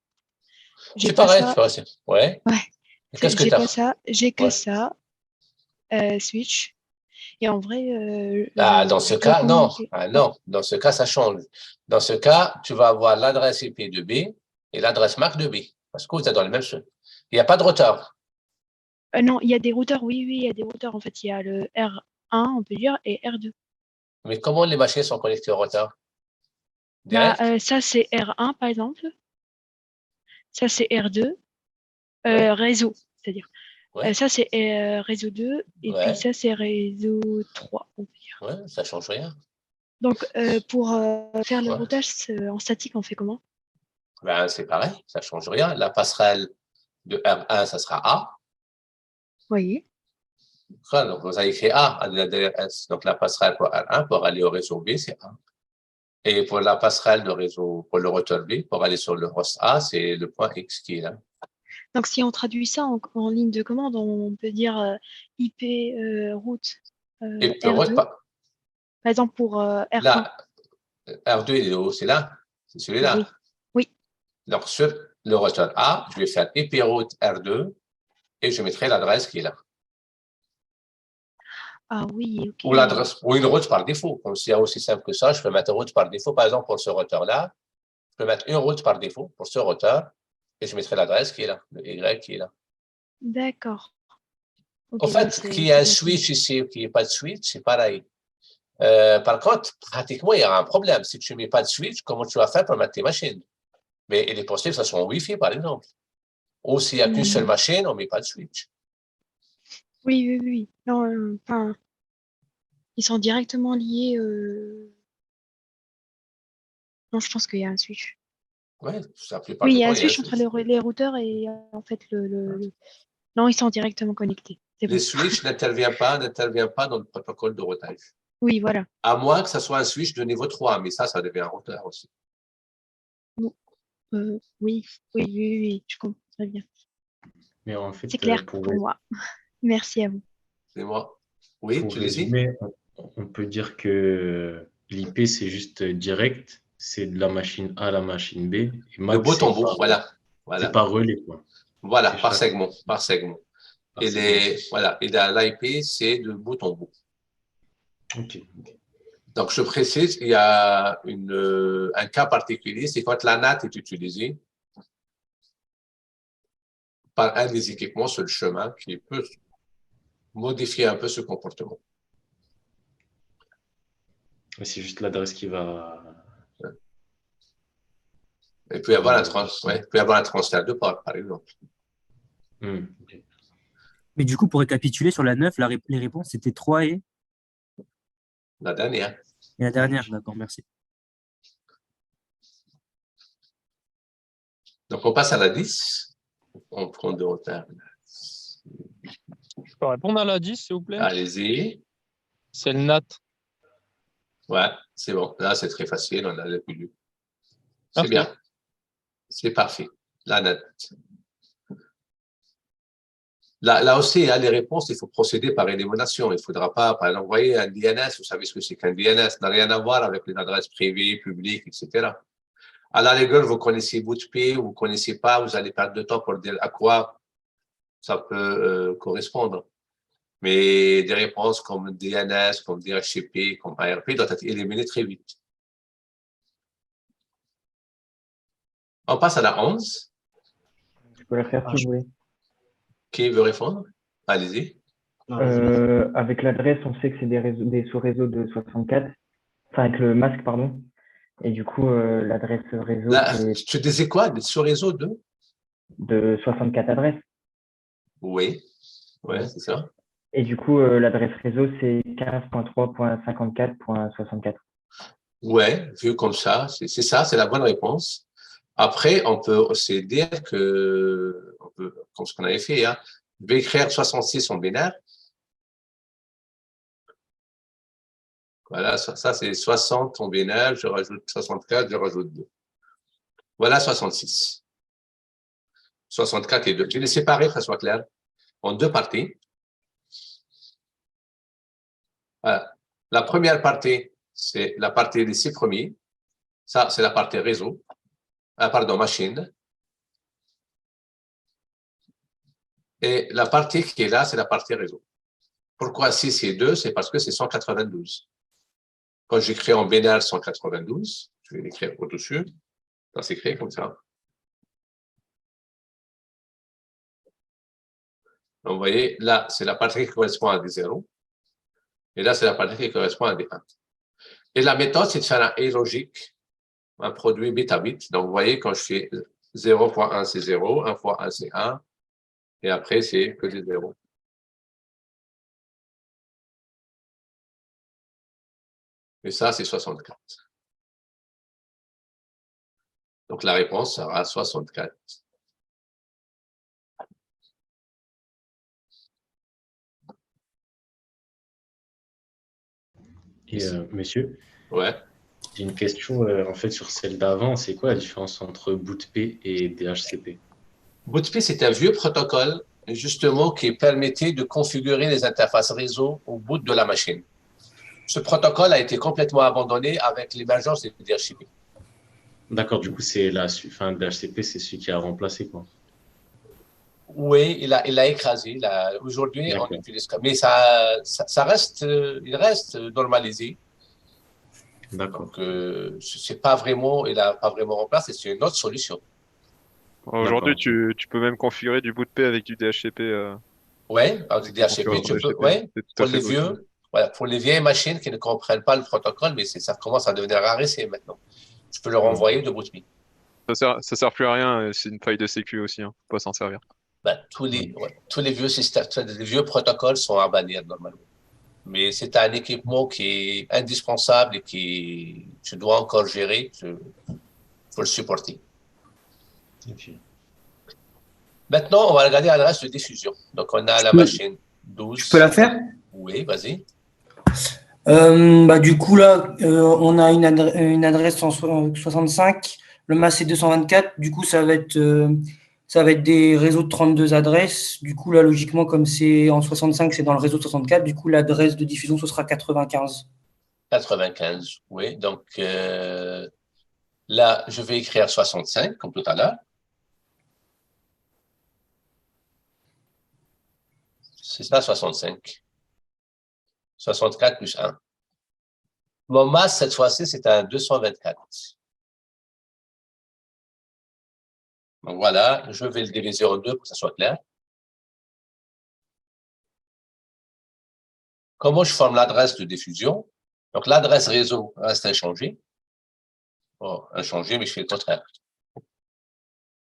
B: C'est pareil, ça. Ouais.
L: Qu'est-ce que tu as? Pas ça. J'ai que ça. Switch. Et en vrai.
B: Dans ce cas, non. Non. Dans ce cas, ça change. Dans ce cas, tu vas avoir l'adresse IP de B et l'adresse MAC de B. Parce que vous êtes dans le même seul. Il n'y a pas de routeur.
L: Non, il y a des routeurs. Oui, il y a des routeurs. En fait, il y a le R1, on peut dire, et R2.
B: Mais comment les machines sont connectées au routeur?
L: Ça, c'est R1, par exemple. Ça, c'est R2. Réseau, c'est-à-dire.
B: Ouais.
L: Ça, c'est réseau 2, et
B: Ouais.
L: puis ça, c'est réseau 3, on peut dire.
B: Ouais, ça change rien.
L: Donc, pour faire le
B: Ouais.
L: routage en statique, on fait comment?
B: Ben, c'est pareil, ça change rien. La passerelle de R1, ça sera A.
L: Oui.
B: Donc, vous avez écrit A à derrière S. Donc, la passerelle pour R1, pour aller au réseau B, c'est A. Et pour la passerelle de réseau, pour le routeur B, pour aller sur le host A, c'est le point X qui est là.
L: Donc, si on traduit ça en ligne de commande, on peut dire IP route
B: Et
L: R2.
B: par
L: exemple, pour R1.
B: là, R2, il est où? C'est là? C'est celui-là?
L: Oui. Oui.
B: Donc, sur le routeur A, je vais faire IP route R2 et je mettrai l'adresse qui est là.
L: Ah oui, ok.
B: Ou l'adresse, ou une route par défaut. Comme c'est aussi simple que ça, je peux mettre une route par défaut. Par exemple, pour ce routeur-là, je peux mettre une route par défaut pour ce routeur et je mettrai l'adresse qui est là, le Y qui est là.
L: D'accord.
B: En
L: Ok,
B: fait, qu'il y ait un switch ici ou qu'il n'y ait pas de switch, c'est pareil. Par contre, pratiquement, il y aura un problème. Si tu ne mets pas de switch, comment tu vas faire pour mettre tes machines? Mais il est possible que ce soit en Wi-Fi, par exemple. Ou s'il n'y a qu'une seule machine, on ne met pas de switch.
L: Oui, oui, oui. Non, enfin, ils sont directement liés. Non, je pense qu'il y a un switch.
B: Oui, ça fait pas
L: Oui,
B: du
L: il y a
B: temps,
L: un switch entre les routeurs et en fait Non, ils sont directement connectés. C'est
B: Les
L: bon.
B: switches n'interviennent pas dans le protocole de routage.
L: Oui, voilà.
B: À moins que ce soit un switch de niveau 3, mais ça devient un routeur aussi.
L: Oui, oui, oui, je comprends très bien.
N: Mais en fait,
L: C'est clair pour moi. Merci à vous.
B: C'est moi. Oui,
N: pour
B: tu les dis?
N: résumer, on peut dire que l'IP, c'est juste direct, c'est de la machine A à la machine B. Et
B: De
N: Mac,
B: bout en bout,
N: c'est
B: voilà.
N: par relais, quoi.
B: Voilà,
N: C'est
B: par
N: chaque-
B: segment, par segment.
N: par
B: Et
N: segment.
B: voilà, et l'IP, c'est de bout en bout.
N: Ok.
B: Donc, je précise, il y a un cas particulier, c'est quand la NAT est utilisée par un des équipements sur le chemin qui peut modifier un peu ce comportement.
N: Mais c'est juste l'adresse qui va.
B: Il peut y avoir un transfert de part, par exemple.
N: Ok.
J: Mais du coup, pour récapituler sur la 9, les réponses c'était 3 et
B: La dernière.
J: la dernière. D'accord, merci.
B: Donc, on passe à la 10. On prend de retard.
O: Je peux répondre à la 10, s'il vous plaît?
B: Allez-y.
O: C'est le NAT.
B: Ouais, c'est bon. Là, c'est très facile. On a le plus. C'est
O: Merci.
B: bien. C'est parfait. La NAT. Là aussi, les réponses, il faut procéder par élimination. Il ne faudra pas, par exemple, envoyer un DNS. Vous savez ce que c'est qu'un DNS? Ça n'a rien à voir avec une adresse privée, publique, etc. À la rigueur, vous connaissez Bootp, vous ne connaissez pas, vous allez perdre de temps pour dire à quoi ça peut correspondre. Mais des réponses comme DNS, comme DHCP, comme ARP doivent être éliminées très vite. On passe à la 11.
P: Je peux la faire si vous voulez.
B: Qui veut répondre? Allez-y.
P: Avec l'adresse, on sait que c'est des sous-réseaux de 64. Enfin, avec le masque, pardon. Et du coup, l'adresse réseau,
B: Tu disais quoi? Des sous-réseaux
P: de 64 adresses.
B: Oui, c'est ça.
P: Et du coup, l'adresse réseau, c'est 15.3.54.64.
B: Ouais, vu comme ça, c'est ça, c'est la bonne réponse. Après, on peut aussi dire que, comme ce qu'on avait fait, je vais écrire 66 en binaire. Voilà, ça c'est 60 en binaire, je rajoute 64, je rajoute 2. Voilà 66. 64 et 2. Je vais les séparer, que ça soit clair, en deux parties. Voilà. La première partie, c'est la partie des 6 premiers. Ça, c'est la partie réseau. Machine. Et la partie qui est là, c'est la partie réseau. Pourquoi 6 et 2? C'est parce que c'est 192. Quand j'écris en binaire 192, je vais l'écrire au-dessus. Ça s'écrit comme ça. Donc, vous voyez, là, c'est la partie qui correspond à des 0. Et là, c'est la partie qui correspond à des 1. Et la méthode, c'est de faire un et logique, un produit bit à bit. Donc, vous voyez, quand je fais 0 fois 1, c'est 0, 1 fois 1, c'est 1, Et après, c'est que des zéros. Et ça, c'est 64. Donc, la réponse sera 64.
N: Et monsieur,
B: Ouais.
N: j'ai une question en fait sur celle d'avant. C'est quoi la différence entre BootP et DHCP?
B: BootP, c'est un vieux protocole, justement, qui permettait de configurer les interfaces réseau au bout de la machine. Ce protocole a été complètement abandonné avec l'émergence des DHCP.
N: D'accord, du coup, c'est DHCP, c'est celui qui a remplacé, quoi.
B: Oui, il a écrasé. Aujourd'hui, on
N: D'accord.
B: utilise comme. Mais ça reste, il reste normalisé.
N: D'accord.
B: Donc, c'est pas vraiment, il n'a pas vraiment remplacé, c'est une autre solution.
A: Aujourd'hui,
N: D'accord.
A: tu peux même configurer du boot P avec du DHCP.
B: Oui, avec
A: Avec
B: des
A: le
B: DHCP,
A: configurateur
B: tu peux,
A: DHCP.
B: ouais,
A: C'est tout
B: pour
A: à fait
B: les
A: possible.
B: vieux, voilà, pour les vieilles machines qui ne comprennent pas le protocole, mais ça commence à devenir raréfié maintenant. Je peux leur envoyer de BootP.
A: Ça sert plus à rien, c'est une faille de sécu aussi, hein. Faut pas s'en servir.
B: Ben, tous les vieux systèmes, les vieux protocoles sont à bannir normalement. Mais c'est un équipement qui est indispensable et qui tu dois encore gérer. Il faut le supporter. Maintenant, on va regarder l'adresse de diffusion. Donc, on a la machine 12.
J: Je peux la faire?
B: Oui, vas-y.
J: Du coup, là, on a une adresse en 65, le MAC est 224. Du coup, ça va être des réseaux de 32 adresses. Du coup, là, logiquement, comme c'est en 65, c'est dans le réseau 64. Du coup, l'adresse de diffusion, ce sera 95.
B: 95, oui. Donc, là, je vais écrire 65, comme tout à l'heure. C'est ça, 65. 64 plus 1. Mon masse, cette fois-ci, c'est un 224. Donc, voilà, je vais le diviser en deux pour que ça soit clair. Comment je forme l'adresse de diffusion? Donc, l'adresse réseau reste inchangée. Oh, inchangée, mais je fais le contraire.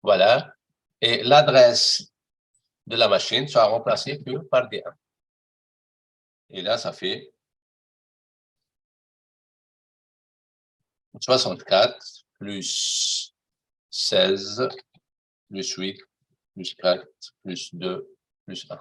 B: Voilà. Et l'adresse de la machine sera remplacée que par D1. Et là, ça fait 64 plus 16 plus 8 plus 4 plus 2 plus 1.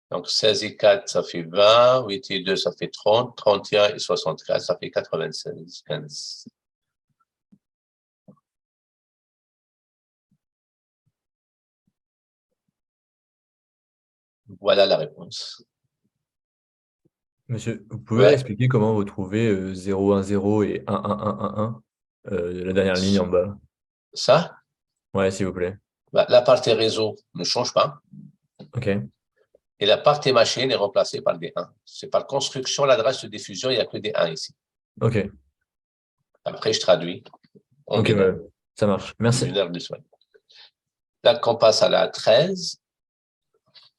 B: Donc, 16 et 4, ça fait 20. 8 et 2, ça fait 30. 31 et 64, ça fait 96. 15. Voilà la réponse.
Q: Monsieur, vous pouvez expliquer comment vous trouvez 0, 1, 0 et 1, 1, 1, 1, 1, la dernière ligne en bas?
B: Ça?
Q: Ouais, s'il vous plaît.
B: La partie réseau ne change pas.
Q: OK.
B: Et la partie machine est remplacée par des 1. C'est par construction, l'adresse de diffusion, il n'y a que des 1 ici.
Q: OK.
B: Après, je traduis.
Q: OK, ouais. Ça marche. Merci.
B: Une heure de soin. Là, qu'on passe à la 13.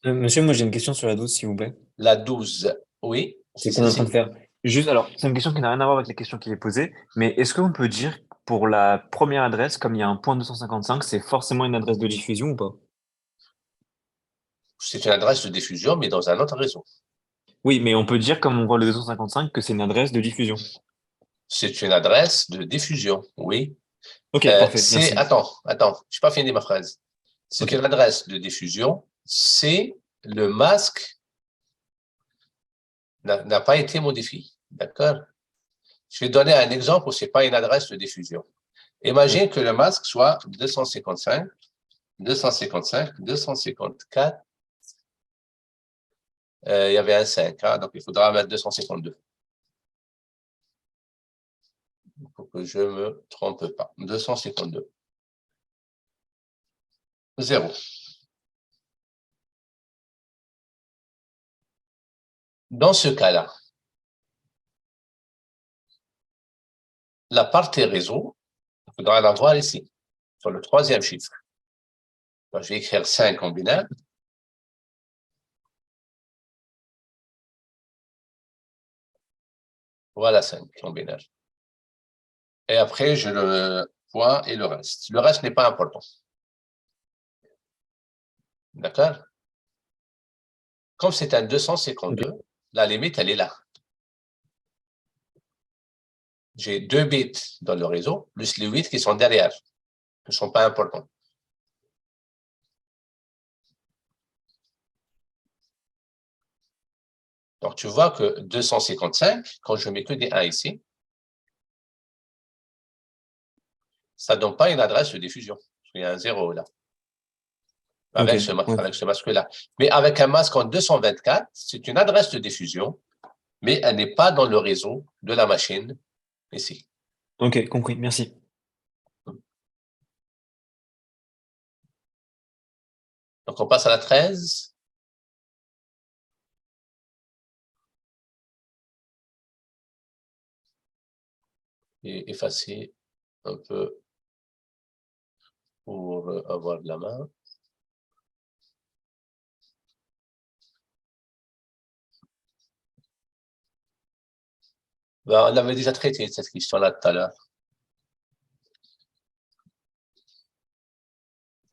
C: Monsieur, moi j'ai une question sur la 12, s'il vous plaît.
B: La 12, oui.
C: C'est qu'on est en train de faire. Juste, alors, c'est une question qui n'a rien à voir avec la question qui est posée, mais est-ce qu'on peut dire pour la première adresse, comme il y a un point 255, c'est forcément une adresse de diffusion ou pas?
B: C'est une adresse de diffusion, mais dans un autre réseau.
C: Oui, mais on peut dire, comme on voit le 255, que c'est une adresse de diffusion.
B: C'est une adresse de diffusion, oui.
C: Ok, parfait. Merci.
B: Attends, je n'ai pas fini ma phrase. C'est une adresse de diffusion, c'est le masque n'a pas été modifié. D'accord? Je vais donner un exemple où ce n'est pas une adresse de diffusion. Imagine que le masque soit 255, 255, 254. Il y avait un 5, hein, donc il faudra mettre 252. Pour que je ne me trompe pas. 252. 0. Dans ce cas-là, la partie réseau, il faudra la voir ici, sur le troisième chiffre. Donc, je vais écrire 5 en binaire. Voilà 5 en binaire. Et après, je le vois et le reste. Le reste n'est pas important. D'accord? Comme c'est un 252, la limite, elle est là. J'ai 2 bits dans le réseau, plus les 8 qui sont derrière, qui ne sont pas importants. Donc, tu vois que 255, quand je mets que des 1 ici, ça ne donne pas une adresse de diffusion. Il y a un 0 là. Avec ce masque-là. Mais avec un masque en 224, c'est une adresse de diffusion, mais elle n'est pas dans le réseau de la machine ici.
C: Ok, compris, merci.
B: Donc, on passe à la 13. Et effacer un peu pour avoir de la main. Ben, on avait déjà traité cette question-là tout à l'heure.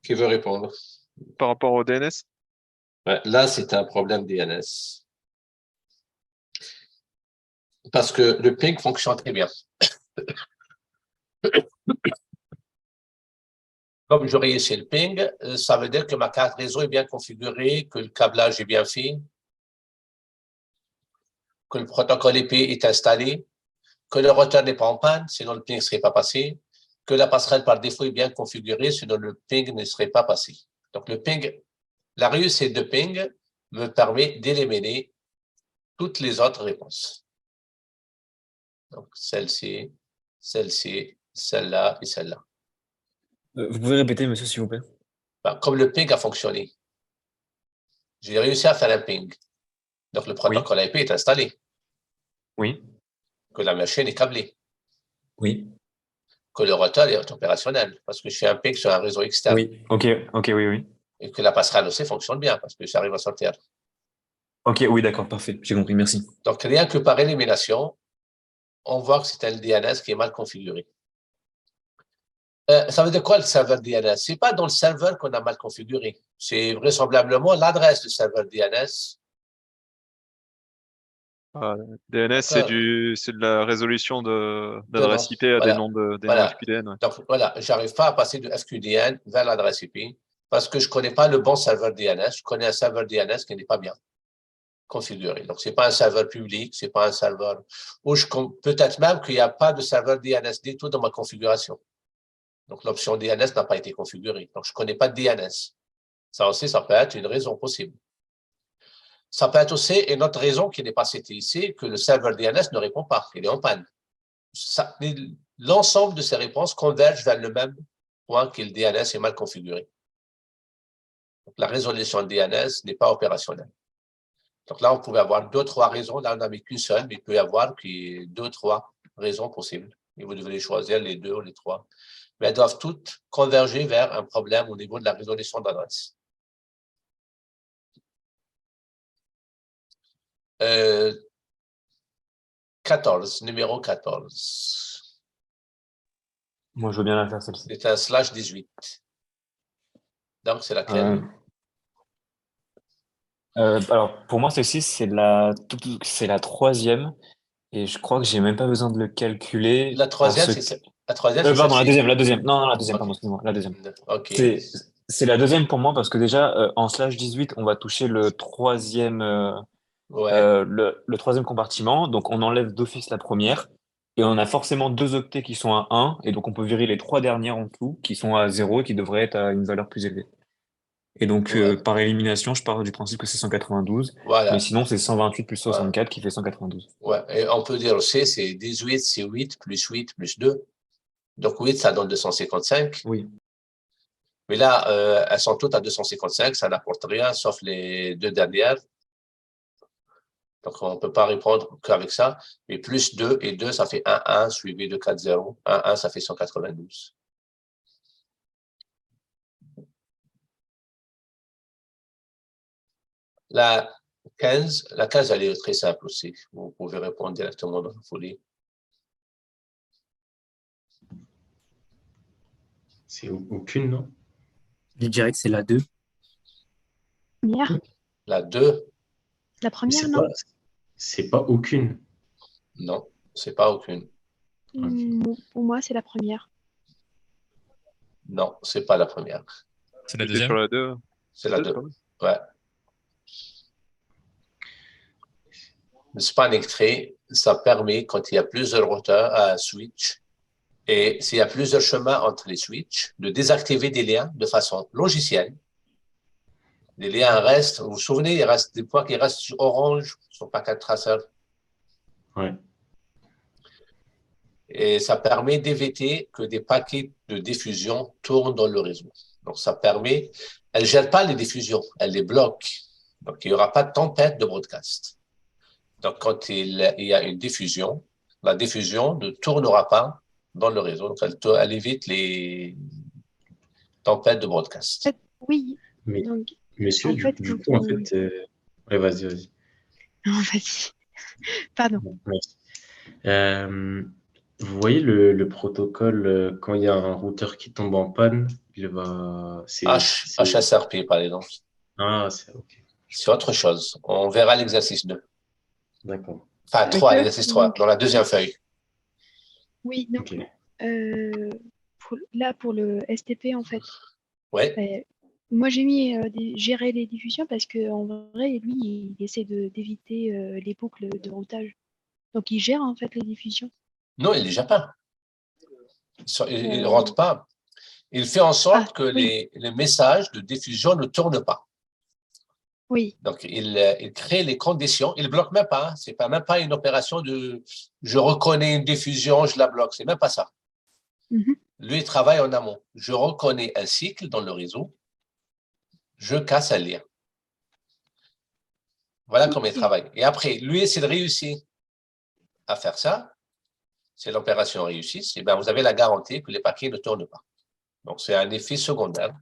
B: Qui veut répondre?
A: Par rapport au DNS?
B: Ouais, là, c'est un problème DNS. Parce que le ping fonctionne très bien. Comme j'aurais ici le ping, ça veut dire que ma carte réseau est bien configurée, que le câblage est bien fait, que le protocole IP est installé, que le routeur n'est pas en panne, sinon le ping ne serait pas passé, que la passerelle par défaut est bien configurée, sinon le ping ne serait pas passé. Donc le ping, la réussite de ping me permet d'éliminer toutes les autres réponses. Donc celle-ci, celle-ci, celle-là et celle-là.
C: Vous pouvez répéter, monsieur, s'il vous plaît?
B: Ben, comme le ping a fonctionné, j'ai réussi à faire un ping. Donc le protocole IP est installé.
C: Oui.
B: Que la machine est câblée.
C: Oui.
B: Que le routeur est opérationnel, parce que je fais un ping sur un réseau externe.
C: Oui, ok, oui.
B: Et que la passerelle aussi fonctionne bien, parce que j'arrive à sortir.
C: Ok, oui, d'accord, parfait, j'ai compris, merci.
B: Donc, rien que par élimination, on voit que c'est un DNS qui est mal configuré. Ça veut dire quoi le serveur DNS? Ce n'est pas dans le serveur qu'on a mal configuré. C'est vraisemblablement l'adresse du serveur DNS.
A: DNS, c'est de la résolution d'adresse IP à des noms FQDN. Ouais.
B: Donc, voilà, je n'arrive pas à passer de FQDN vers l'adresse IP parce que je ne connais pas le bon serveur DNS. Je connais un serveur DNS qui n'est pas bien configuré. Donc, ce n'est pas un serveur public, ce n'est pas un serveur où peut-être même qu'il n'y a pas de serveur DNS du tout dans ma configuration. Donc, l'option DNS n'a pas été configurée. Donc, je ne connais pas de DNS. Ça aussi, ça peut être une raison possible. Ça peut être aussi une autre raison qui n'est pas citée ici, que le serveur DNS ne répond pas, il est en panne. L'ensemble de ces réponses convergent vers le même point que le DNS est mal configuré. Donc, la résolution DNS n'est pas opérationnelle. Donc là, on pouvait avoir 2 ou 3 raisons. Là, on n'a mis qu'une seule, mais il peut y avoir 2 ou 3 raisons possibles. Et vous devez choisir les 2 ou les 3. Mais elles doivent toutes converger vers un problème au niveau de la résolution d'adresse. 14, numéro 14.
C: Moi, je veux bien la faire, celle-ci.
B: C'est un /18. Donc, c'est laquelle?
C: Alors, pour moi, celle-ci, c'est la 3e. Et je crois que j'ai même pas besoin de le calculer.
B: La troisième, c'est
C: pardon, la deuxième. Non, la deuxième, pardon, excuse-moi, la deuxième.
B: Ok.
C: C'est la deuxième pour moi parce que déjà, en /18, on va toucher le troisième, le troisième compartiment. Donc, on enlève d'office la première. Et on a forcément 2 octets qui sont à 1. Et donc, on peut virer les 3 dernières en tout, qui sont à 0 et qui devraient être à une valeur plus élevée. Et donc, par élimination, je pars du principe que c'est 192.
B: Voilà.
C: Mais sinon, c'est 128 plus 64 qui fait 192.
B: Ouais, et on peut dire aussi, c'est 18, c'est 8 plus 2. Donc 8, ça donne 255.
C: Oui.
B: Mais là, elles sont toutes à 255, ça n'apporte rien, sauf les 2 dernières. Donc, on ne peut pas répondre qu'avec ça. Mais plus 2 et 2, ça fait 1, 1, suivi de 4, 0. 1, 1, ça fait 192. La 15, la 15, elle est très simple aussi. Vous pouvez répondre directement dans la folie.
N: C'est aucune, non?
R: Je dirais que c'est la 2.
L: Première.
B: La 2,
L: La
N: Mais
L: première, non?
N: c'est pas aucune.
B: non, c'est pas aucune.
L: Pour moi, c'est la première.
B: Non, c'est pas la première.
H: C'est la
A: J'étais
H: deuxième.
A: sur la 2.
B: C'est la
A: Deux,
B: 2.
A: quand même.
B: Ouais. Le span extrait, ça permet, quand il y a plusieurs routeurs à un switch, et s'il y a plusieurs chemins entre les switches, de désactiver des liens de façon logicielle. Les liens restent, vous vous souvenez, il reste des points qui restent orange sur paquet traceur.
N: Ouais.
B: Et ça permet d'éviter que des paquets de diffusion tournent dans le réseau. Donc, ça permet, elle ne gère pas les diffusions, elle les bloque. Donc, il n'y aura pas de tempête de broadcast. Donc, quand il y a une diffusion, la diffusion ne tournera pas dans le réseau. Donc, elle évite les tempêtes de broadcast.
L: Oui.
N: Mais,
L: Donc,
N: monsieur,
L: en fait,
N: du
L: quand
N: coup, en
L: on-
N: fait. Ouais, vas-y.
L: Non, vas-y. Pardon.
N: Merci. Vous voyez le protocole, quand il y a un routeur qui tombe en panne, il va.
B: HSRP, par exemple.
N: Ah, c'est OK.
B: C'est autre chose. On verra l'exercice 2.
N: D'accord.
B: Enfin, 3,
L: Monsieur,
B: l'exercice 3,
L: donc-
B: dans la deuxième feuille.
L: Oui, donc,
N: OK.
L: pour le STP, en fait,
B: Ouais.
L: moi j'ai mis gérer les diffusions parce qu'en vrai, lui, il essaie d'éviter les boucles de routage. Donc, il gère en fait les diffusions.
B: Non, il ne les gère pas. Il ne
L: Euh,
B: rentre pas. Il fait en sorte que
L: oui.
B: les messages de diffusion ne tournent pas.
L: Oui.
B: Donc, il crée les conditions. Il ne bloque même pas. Ce n'est même pas une opération de je reconnais une diffusion, je la bloque. Ce n'est même pas ça.
L: Mhm.
B: Lui, il travaille en amont. Je reconnais un cycle dans le réseau. Je casse un lien. Voilà comment il travaille. Et après, lui, s'il réussit à faire ça, si l'opération réussit, eh bien, vous avez la garantie que les paquets ne tournent pas. Donc, c'est un effet secondaire.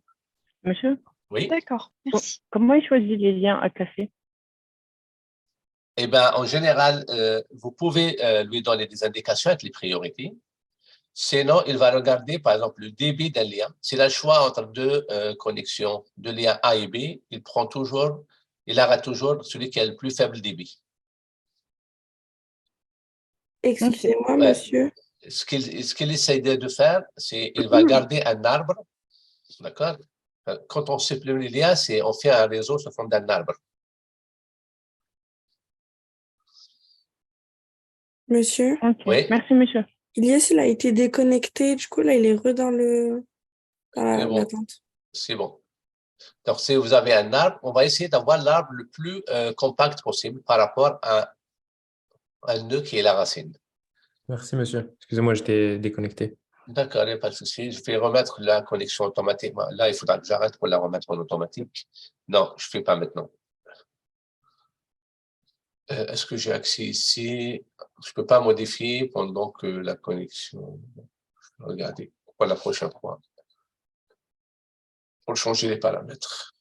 I: Monsieur?
B: Oui.
L: D'accord, merci.
I: Comment il choisit les liens à classer?
B: Eh bien, en général, vous pouvez lui donner des indications avec les priorités. Sinon, il va regarder, par exemple, le débit d'un lien. S'il a le choix entre deux connexions, deux liens A et B, il arrête toujours celui qui a le plus faible débit.
E: Excusez-moi,
B: Ouais.
E: monsieur.
B: Ce qu'il essaie de faire, c'est qu'il va garder un arbre, d'accord? Quand on supprime les liens, on fait un réseau sous forme d'un arbre.
E: Monsieur?
I: Ok,
B: Oui.
I: merci monsieur.
E: Ilyes, il a été déconnecté. Du coup, là, il est dans
B: C'est bon.
E: l'attente.
B: C'est bon. Donc, si vous avez un arbre, on va essayer d'avoir l'arbre le plus compact possible par rapport à un nœud qui est la racine.
K: Merci, monsieur. Excusez-moi, j'étais déconnecté.
B: D'accord, il n'y a pas de souci. Je vais remettre la connexion automatique. Là, il faudra que j'arrête pour la remettre en automatique. Non, je ne fais pas maintenant. Est-ce que j'ai accès ici? Je ne peux pas modifier pendant que la connexion. Regardez, pour la prochaine fois. Pour changer les paramètres.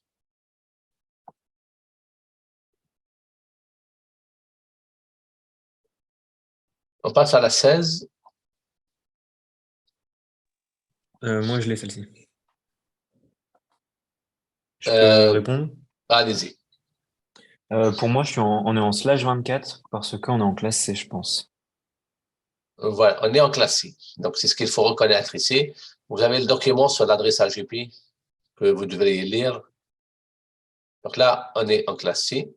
B: On passe à la 16.
C: Moi, je l'ai celle-ci. Je peux répondre?
B: Allez-y.
C: Pour moi, on est en /24 parce qu'on est en classe C, je pense.
B: Voilà, on est en classe C. Donc, c'est ce qu'il faut reconnaître ici. Vous avez le document sur l'adresse AGP que vous devriez lire. Donc là, on est en classe C.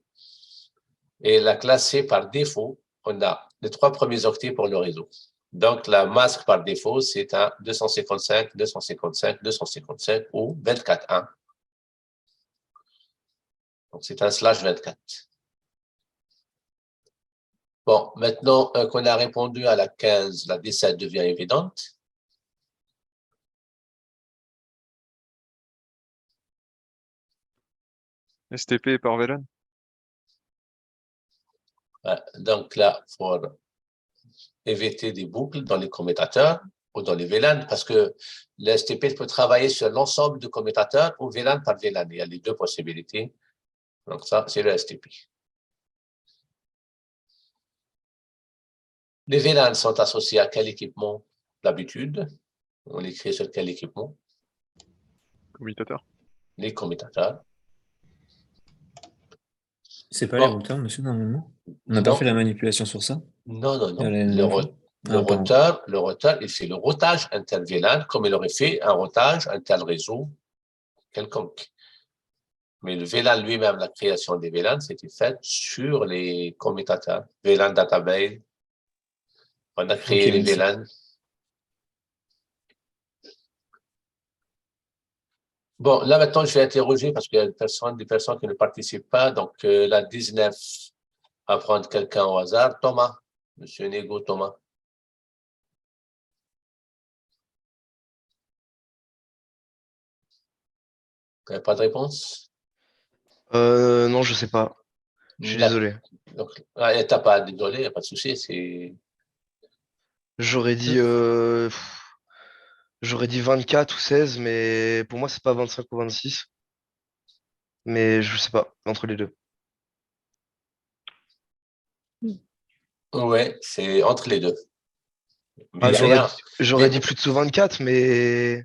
B: Et la classe C, par défaut, on a les 3 premiers octets pour le réseau. Donc, la masque par défaut, c'est un 255, 255, 255 ou 24.1. Donc, c'est un /24. Bon, maintenant qu'on a répondu à la 15, la 17 devient évidente.
A: STP par VLAN.
B: Donc là, il faut éviter des boucles dans les commutateurs ou dans les VLAN parce que le STP peut travailler sur l'ensemble de commutateurs ou VLAN par VLAN. Il y a les deux possibilités. Donc ça, c'est le STP. Les VLAN sont associés à quel équipement d'habitude? On l'écrit sur quel équipement?
A: Commutateur.
B: Les commutateurs.
C: C'est pas les routeurs, monsieur, normalement? On n'a pas
B: Non.
C: fait la manipulation sur ça?
B: Non, non, non.
C: Elle a
B: Le,
C: même
B: ro-
C: fait.
B: le
C: Ah, pardon.
B: routeur, il fait le routage inter-VLAN comme il aurait fait un routage inter-réseau quelconque. Mais le VLAN lui-même, la création des VLAN, c'était fait sur les commutateurs. VLAN database. On a créé
C: Ok,
B: les
C: merci.
B: VLAN. Bon, là maintenant, je vais interroger parce qu'il y a des personnes qui ne participent pas. Donc, la 19, à prendre quelqu'un au hasard. Thomas, Monsieur Nego, Thomas. Vous n'avez pas de réponse?
F: Non, je sais pas. Je suis désolé.
B: Donc, t'as pas désolé, il n'y a pas de souci. C'est...
F: J'aurais dit, j'aurais dit 24 ou 16, mais pour moi, c'est pas 25 ou 26. Mais je sais pas, entre les deux.
B: Ouais, c'est entre les deux. Mais
F: Ah,
B: il y a rien.
F: j'aurais dit plutôt 24, mais.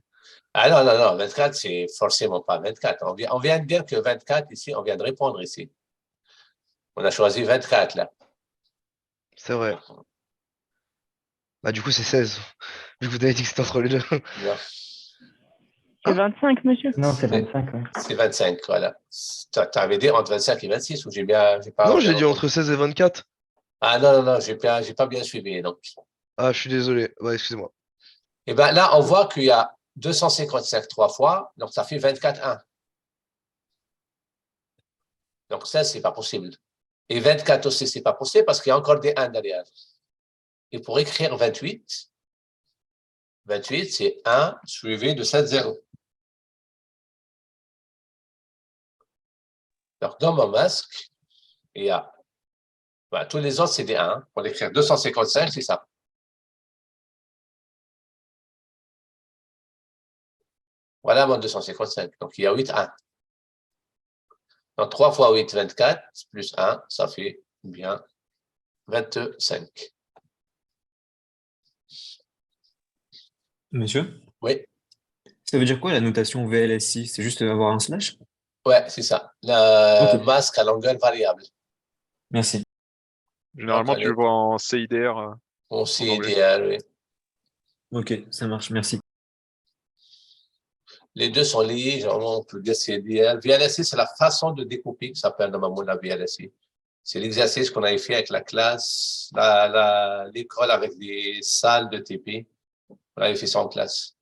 B: Ah non, non, non, 24, c'est forcément pas 24. On vient de dire que 24 ici, on vient de répondre ici. On a choisi 24 là.
F: C'est vrai. Bah, du coup, c'est 16. Vu que vous avez dit que c'était entre les deux.
B: Non.
I: C'est 25, monsieur.
P: Non, c'est 25, ouais.
B: C'est 25, voilà. Tu avais dit entre 25 et 26 ou j'ai pas
F: Non,
B: bien
F: j'ai dit
B: entendu?
F: entre 16 et 24.
B: Ah non, non, non, j'ai pas bien suivi. Donc.
F: Ah, je suis désolé. Ouais, excusez-moi.
B: Et bien là, on voit qu'il y a 255 trois fois, donc ça fait 24,1. Donc ça, c'est pas possible. Et 24 aussi, c'est pas possible parce qu'il y a encore des 1 derrière. Et pour écrire 28, c'est 1 suivi de 7 zéros. Donc, dans mon masque, il y a tous les autres, c'est des 1. Pour l'écrire 255, c'est ça. Voilà mon 255. Donc, il y a 8 1. Donc, 3 fois 8, 24, plus 1, ça fait bien 25.
C: Monsieur?
B: Oui.
C: Ça veut dire quoi la notation VLSI? C'est juste avoir un slash?
B: Ouais, c'est ça. Le
C: Ok.
B: masque à longueur variable.
C: Merci.
A: Généralement, tu le vois en CIDR.
B: En
A: anglais.
B: CIDR, oui.
C: Ok, ça marche, merci.
B: Les deux sont liés, généralement, on peut dire CIDR. VLSI, c'est la façon de découper qui s'appelle normalement la VLSI. C'est l'exercice qu'on avait fait avec la classe, l'école avec des salles de TP. On avait fait ça en classe.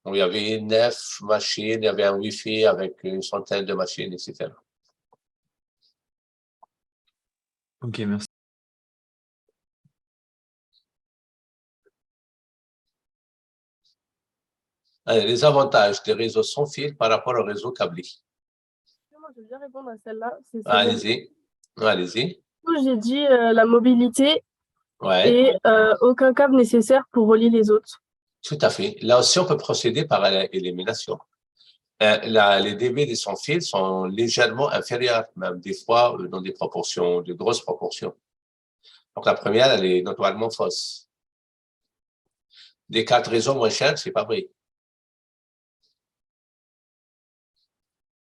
B: Donc, il y avait 9 machines, il y avait un Wi-Fi avec une centaine de machines, etc.
C: Ok, merci.
B: Allez, les avantages des réseaux sans fil par rapport au réseau câblé.
S: Moi, je veux bien répondre à celle-là.
B: Allez-y. Allez-y.
S: J'ai dit la mobilité
B: Ouais.
S: et aucun câble nécessaire pour relier les autres.
B: Tout à fait. Là aussi, on peut procéder par élimination. Les dB des sans fil sont légèrement inférieurs, même des fois dans des proportions, de grosses proportions. Donc, la première, elle est notoirement fausse. Des cartes réseau moins chères, c'est pas vrai.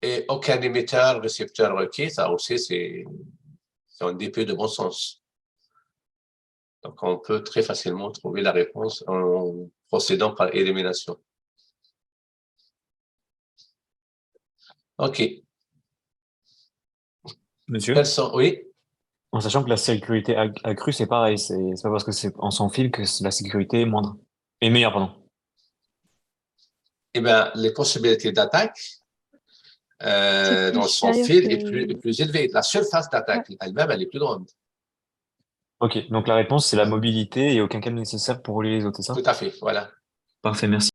B: Et aucun émetteur, récepteur requis, ça aussi, c'est un DP de bon sens. Donc, on peut très facilement trouver la réponse en procédant par élimination. OK.
C: Monsieur?
B: Oui?
C: En sachant que la sécurité accrue, c'est pareil. C'est pas parce que c'est en sans fil que la sécurité est moindre. Est meilleure, pardon.
B: Eh bien, les possibilités d'attaque dans le sans fil est plus élevée. La surface d'attaque elle-même, elle est plus grande.
C: Ok, donc la réponse, c'est la mobilité et aucun câble nécessaire pour relier les autres, c'est ça?
B: Tout à fait, voilà.
C: Parfait, merci.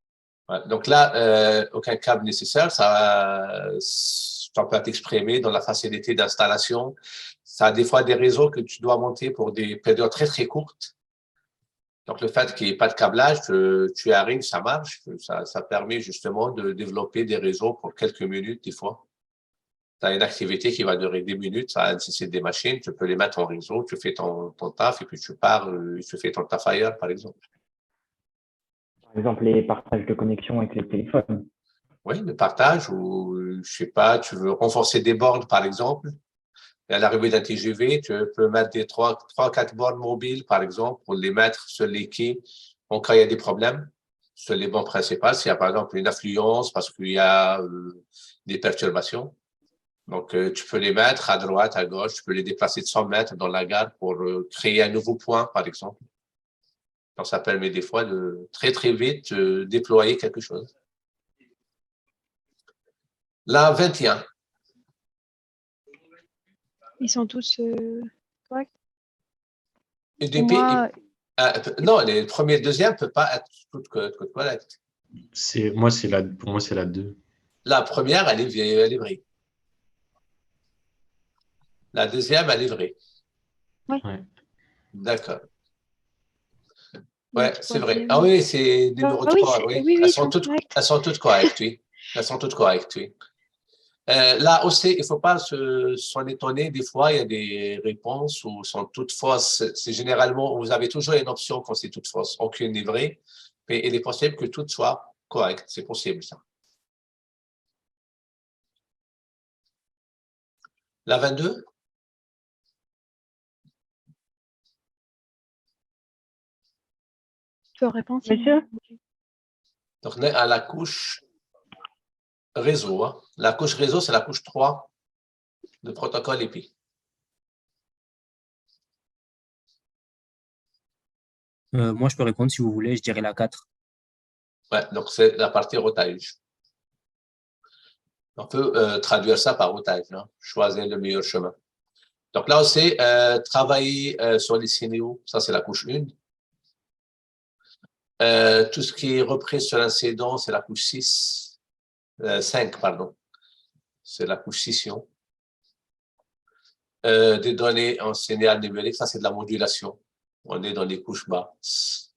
B: Voilà. Donc là, aucun câble nécessaire, ça peut être exprimé dans la facilité d'installation. Ça a des fois des réseaux que tu dois monter pour des périodes très, très courtes. Donc, le fait qu'il n'y ait pas de câblage, tu arrives, ça marche. Ça permet justement de développer des réseaux pour quelques minutes, des fois. tu as une activité qui va durer 10 minutes, ça nécessite des machines, tu peux les mettre en réseau, tu fais ton taf et puis tu pars, tu fais ton taf ailleurs, par exemple.
P: Par exemple, les partages de connexion avec les téléphones.
B: Oui, le partage ou, je sais pas, tu veux renforcer des bornes, par exemple. Et à l'arrivée d'un TGV, tu peux mettre des 4 bornes mobiles, par exemple, pour les mettre sur les quais en cas il y a des problèmes. Sur les bornes principales, s'il y a par exemple une affluence parce qu'il y a des perturbations. Donc, tu peux les mettre à droite, à gauche, tu peux les déplacer de 100 mètres dans la gare pour créer un nouveau point, par exemple. Donc, ça permet des fois de très, très vite déployer quelque chose. La 21.
L: Ils sont tous corrects.
B: EDP,
L: Moi,
B: non, les premiers et deuxièmes ne peuvent pas être toutes correctes.
N: Pour moi, c'est la 2.
B: La première, elle est vraie. La deuxième, elle est vraie.
L: ouais.
N: Ouais.
B: D'accord.
L: La
B: Ouais, c'est vrai.
L: troisième.
B: Ah oui, c'est numéro
L: Ah oui,
B: 3, oui.
L: oui,
B: Elles
L: ils
B: sont
L: sont
B: toutes,
L: corrects.
B: elles sont toutes correctes, oui. Elles sont toutes correctes, oui. Là aussi, il ne faut pas s'en étonner. Des fois, il y a des réponses où sont toutes fausses. C'est généralement, vous avez toujours une option quand c'est toutes fausses. Aucune n'est vraie. Mais il est possible que toutes soient correctes. C'est possible, ça. La 22?
L: Tu peux répondre.
I: Monsieur?
B: Donc, on est à la couche réseau. Hein. La couche réseau, c'est la couche 3 de protocole EPI.
R: Moi, je peux répondre si vous voulez, je dirais la 4.
B: Ouais, donc c'est la partie routage. On peut traduire ça par routage, hein? Choisir le meilleur chemin. Donc là aussi, travailler sur les signaux, ça c'est la couche 1. Tout ce qui est repris sur l'incident, c'est la couche 5, pardon. C'est la couche scission. Des données en signal numérique, ça c'est de la modulation. On est dans les couches basses.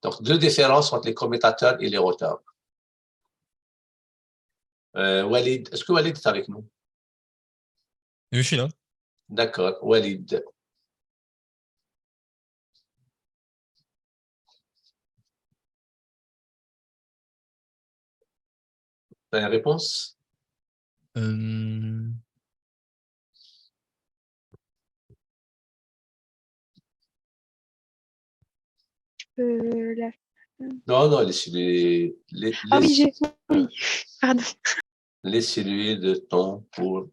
B: Donc, deux différences entre les commutateurs et les routeurs. Walid, est-ce que Walid est avec nous?
H: Oui, je suis là.
B: D'accord, Walid. T'as une réponse?
L: La...
B: Non, laissez-lui.
L: Ah oui, j'ai. Oui, pardon.
B: Laissez-lui le temps pour.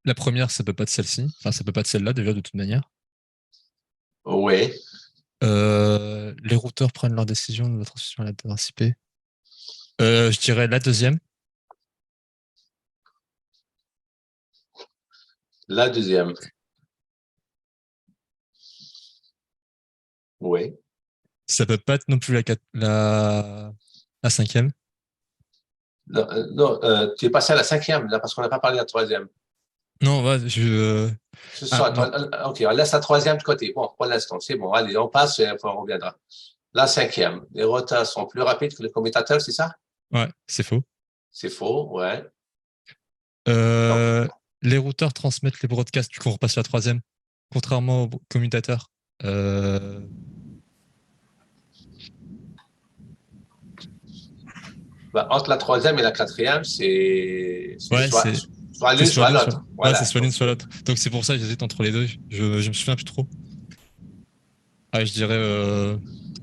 H: La première, ça peut pas être celle-ci. Enfin, ça peut pas être celle-là, déjà, de toute manière.
B: Oui.
H: Les routeurs prennent leur décision de la transmission à l'adresse IP. Je dirais la deuxième.
B: La deuxième. Oui.
H: Ça peut pas être non plus la cinquième.
B: Non, tu es passé à la cinquième, là, parce qu'on n'a pas parlé de la troisième.
H: Non, ouais,
B: OK, on laisse la troisième de côté. Bon, pour l'instant, c'est bon. Allez, on passe et on reviendra. La cinquième. Les routeurs sont plus rapides que les commutateurs, c'est ça?
H: Ouais, c'est faux.
B: C'est faux, ouais.
H: Les routeurs transmettent les broadcasts, du coup on repasse à la troisième. Contrairement aux commutateurs.
B: Entre la troisième et la quatrième, c'est
H: Ouais,
B: soit l'une,
H: c'est
B: soit l'autre.
H: Ouais, c'est soit l'une, soit l'autre. Donc c'est pour ça que j'hésite entre les deux. Je me souviens plus trop. Ah, je dirais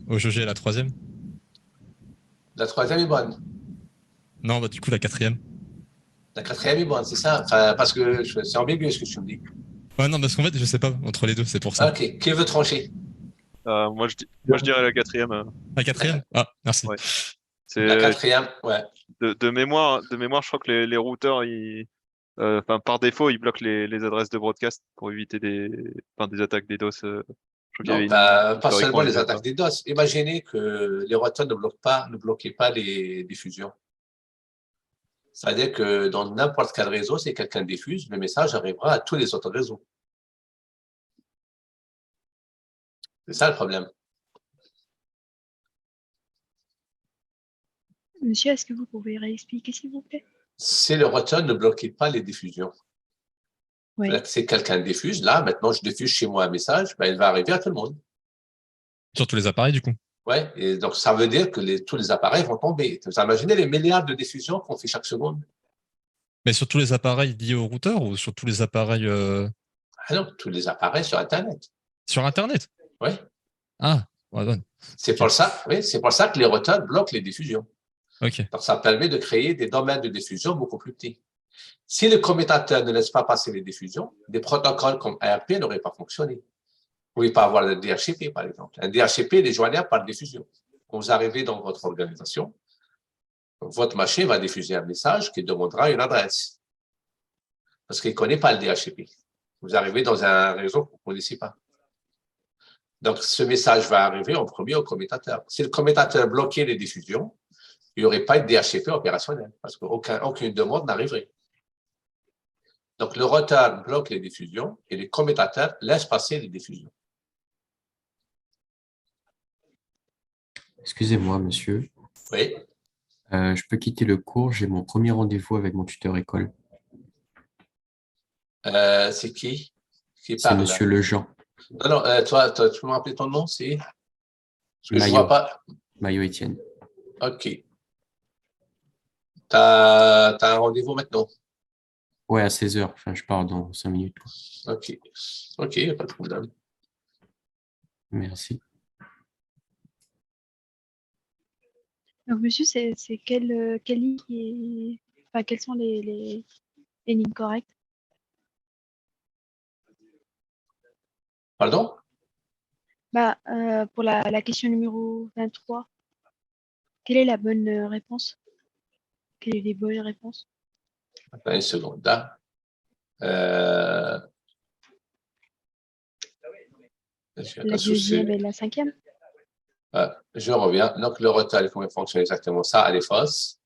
H: au jeu la troisième.
B: La troisième est bonne.
H: Non, bah du coup la quatrième.
B: La quatrième est bonne, c'est ça? Enfin, parce que c'est ambigu ce que tu me dis.
H: Ouais, non, parce qu'en fait, je sais pas entre les deux, c'est pour ça.
B: OK, qui veut trancher?
A: Moi, je dirais la quatrième.
H: La quatrième? Ah, merci.
A: Ouais.
B: La quatrième, ouais.
A: De mémoire, je crois que les routeurs, par défaut, ils bloquent les adresses de broadcast pour éviter des attaques des DOS.
B: Non, pas seulement les attaques des DOS. Imaginez que les routeurs ne bloquaient pas les diffusions. C'est-à-dire que dans n'importe quel réseau, si quelqu'un diffuse, le message arrivera à tous les autres réseaux. C'est ça le problème.
L: Monsieur, est-ce que vous pouvez réexpliquer, s'il vous plaît?
B: Si le routeur ne bloquait pas les diffusions,
L: Oui.
B: si quelqu'un diffuse, là, maintenant, je diffuse chez moi un message, ben, il va arriver à tout le monde.
H: Sur tous les appareils, du coup.
B: Ouais, et donc ça veut dire que tous les appareils vont tomber. Vous imaginez les milliards de diffusions qu'on fait chaque seconde?
H: Mais sur tous les appareils liés au routeur ou sur tous les appareils
B: Ah non, tous les appareils sur Internet.
H: sur Internet?
B: Oui.
H: Ah, ouais.
B: C'est pour ça, oui, c'est pour ça que les routeurs bloquent les diffusions.
H: Ok.
B: Donc ça permet de créer des domaines de diffusion beaucoup plus petits. Si le commutateur ne laisse pas passer les diffusions, des protocoles comme ARP n'auraient pas fonctionné. Vous ne pouvez pas avoir le DHCP, par exemple. Un DHCP est joignable par diffusion. Quand vous arrivez dans votre organisation, votre machine va diffuser un message qui demandera une adresse. Parce qu'il ne connaît pas le DHCP. Vous arrivez dans un réseau que vous ne connaissez pas. Donc, ce message va arriver en premier au commutateur. Si le commutateur bloquait les diffusions, il n'y aurait pas de DHCP opérationnel parce qu'aucune demande n'arriverait. Donc, le routeur bloque les diffusions et les commutateurs laissent passer les diffusions.
T: Excusez-moi, monsieur.
B: Oui.
T: Je peux quitter le cours, j'ai mon premier rendez-vous avec mon tuteur école.
B: C'est qui
T: C'est
B: parle,
T: monsieur
B: là?
T: Lejean.
B: Non, toi, tu peux me rappeler ton nom, c'est? Parce que je
T: Maillot.
B: vois pas.
T: Maillot Étienne.
B: OK. Tu as un rendez-vous maintenant?
T: Ouais, à 16h. Enfin, je pars dans 5 minutes.
B: OK. OK, pas de problème.
T: Merci.
L: Donc, monsieur, c'est quelle ligne qui est... Enfin, quelles sont les lignes correctes?
B: Pardon?
L: Bah, pour la question numéro 23, quelle est la bonne réponse? Quelles sont les bonnes réponses?
B: Attends une seconde, là.
L: La deuxième et la cinquième?
B: Je reviens. Donc, le routeur, il faut fonctionner exactement ça. Elle est fausse.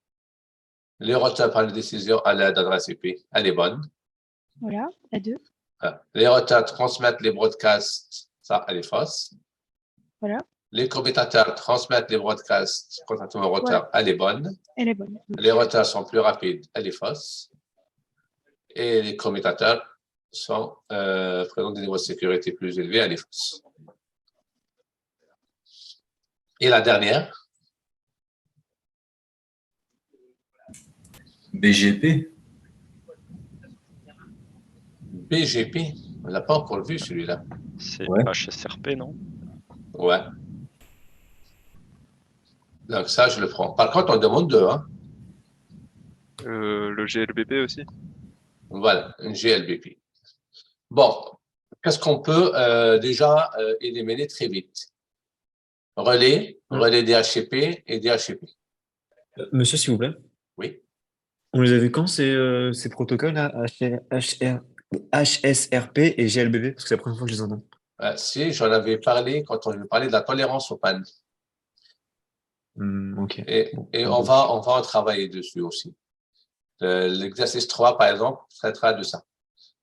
B: Le routeur prend une décision à l'aide d'adresse IP. Elle est bonne.
L: Voilà, la 2.
B: Les routeurs transmettent les broadcasts. Ça, elle est fausse.
L: Voilà,
B: Les commutateurs transmettent les broadcasts contrairement au routeur.
L: Ouais.
B: Elle est bonne.
L: elle est bonne.
B: Les routeurs sont plus rapides. Elle est fausse. Et les commutateurs présentent des niveaux de sécurité plus élevés. Elle est fausse. Et la dernière?
G: BGP.
B: BGP? On ne l'a pas encore vu, celui-là.
A: C'est
G: Ouais.
A: HSRP, non?
B: Ouais. Donc ça, je le prends. Par contre, on demande deux. Hein?
A: Le GLBP aussi.
B: Voilà, une GLBP. Bon, qu'est-ce qu'on peut déjà éliminer très vite? Relais DHCP et DHCP.
C: Monsieur, s'il vous plaît.
B: Oui.
C: On les a vus quand ces protocoles-là, HSRP et GLBP, parce que c'est la première fois que je les entends.
B: Si, j'en avais parlé quand on parlait de la tolérance aux pannes.
C: Ok.
B: Et on va en travailler dessus aussi. L'exercice 3, par exemple, traitera de ça.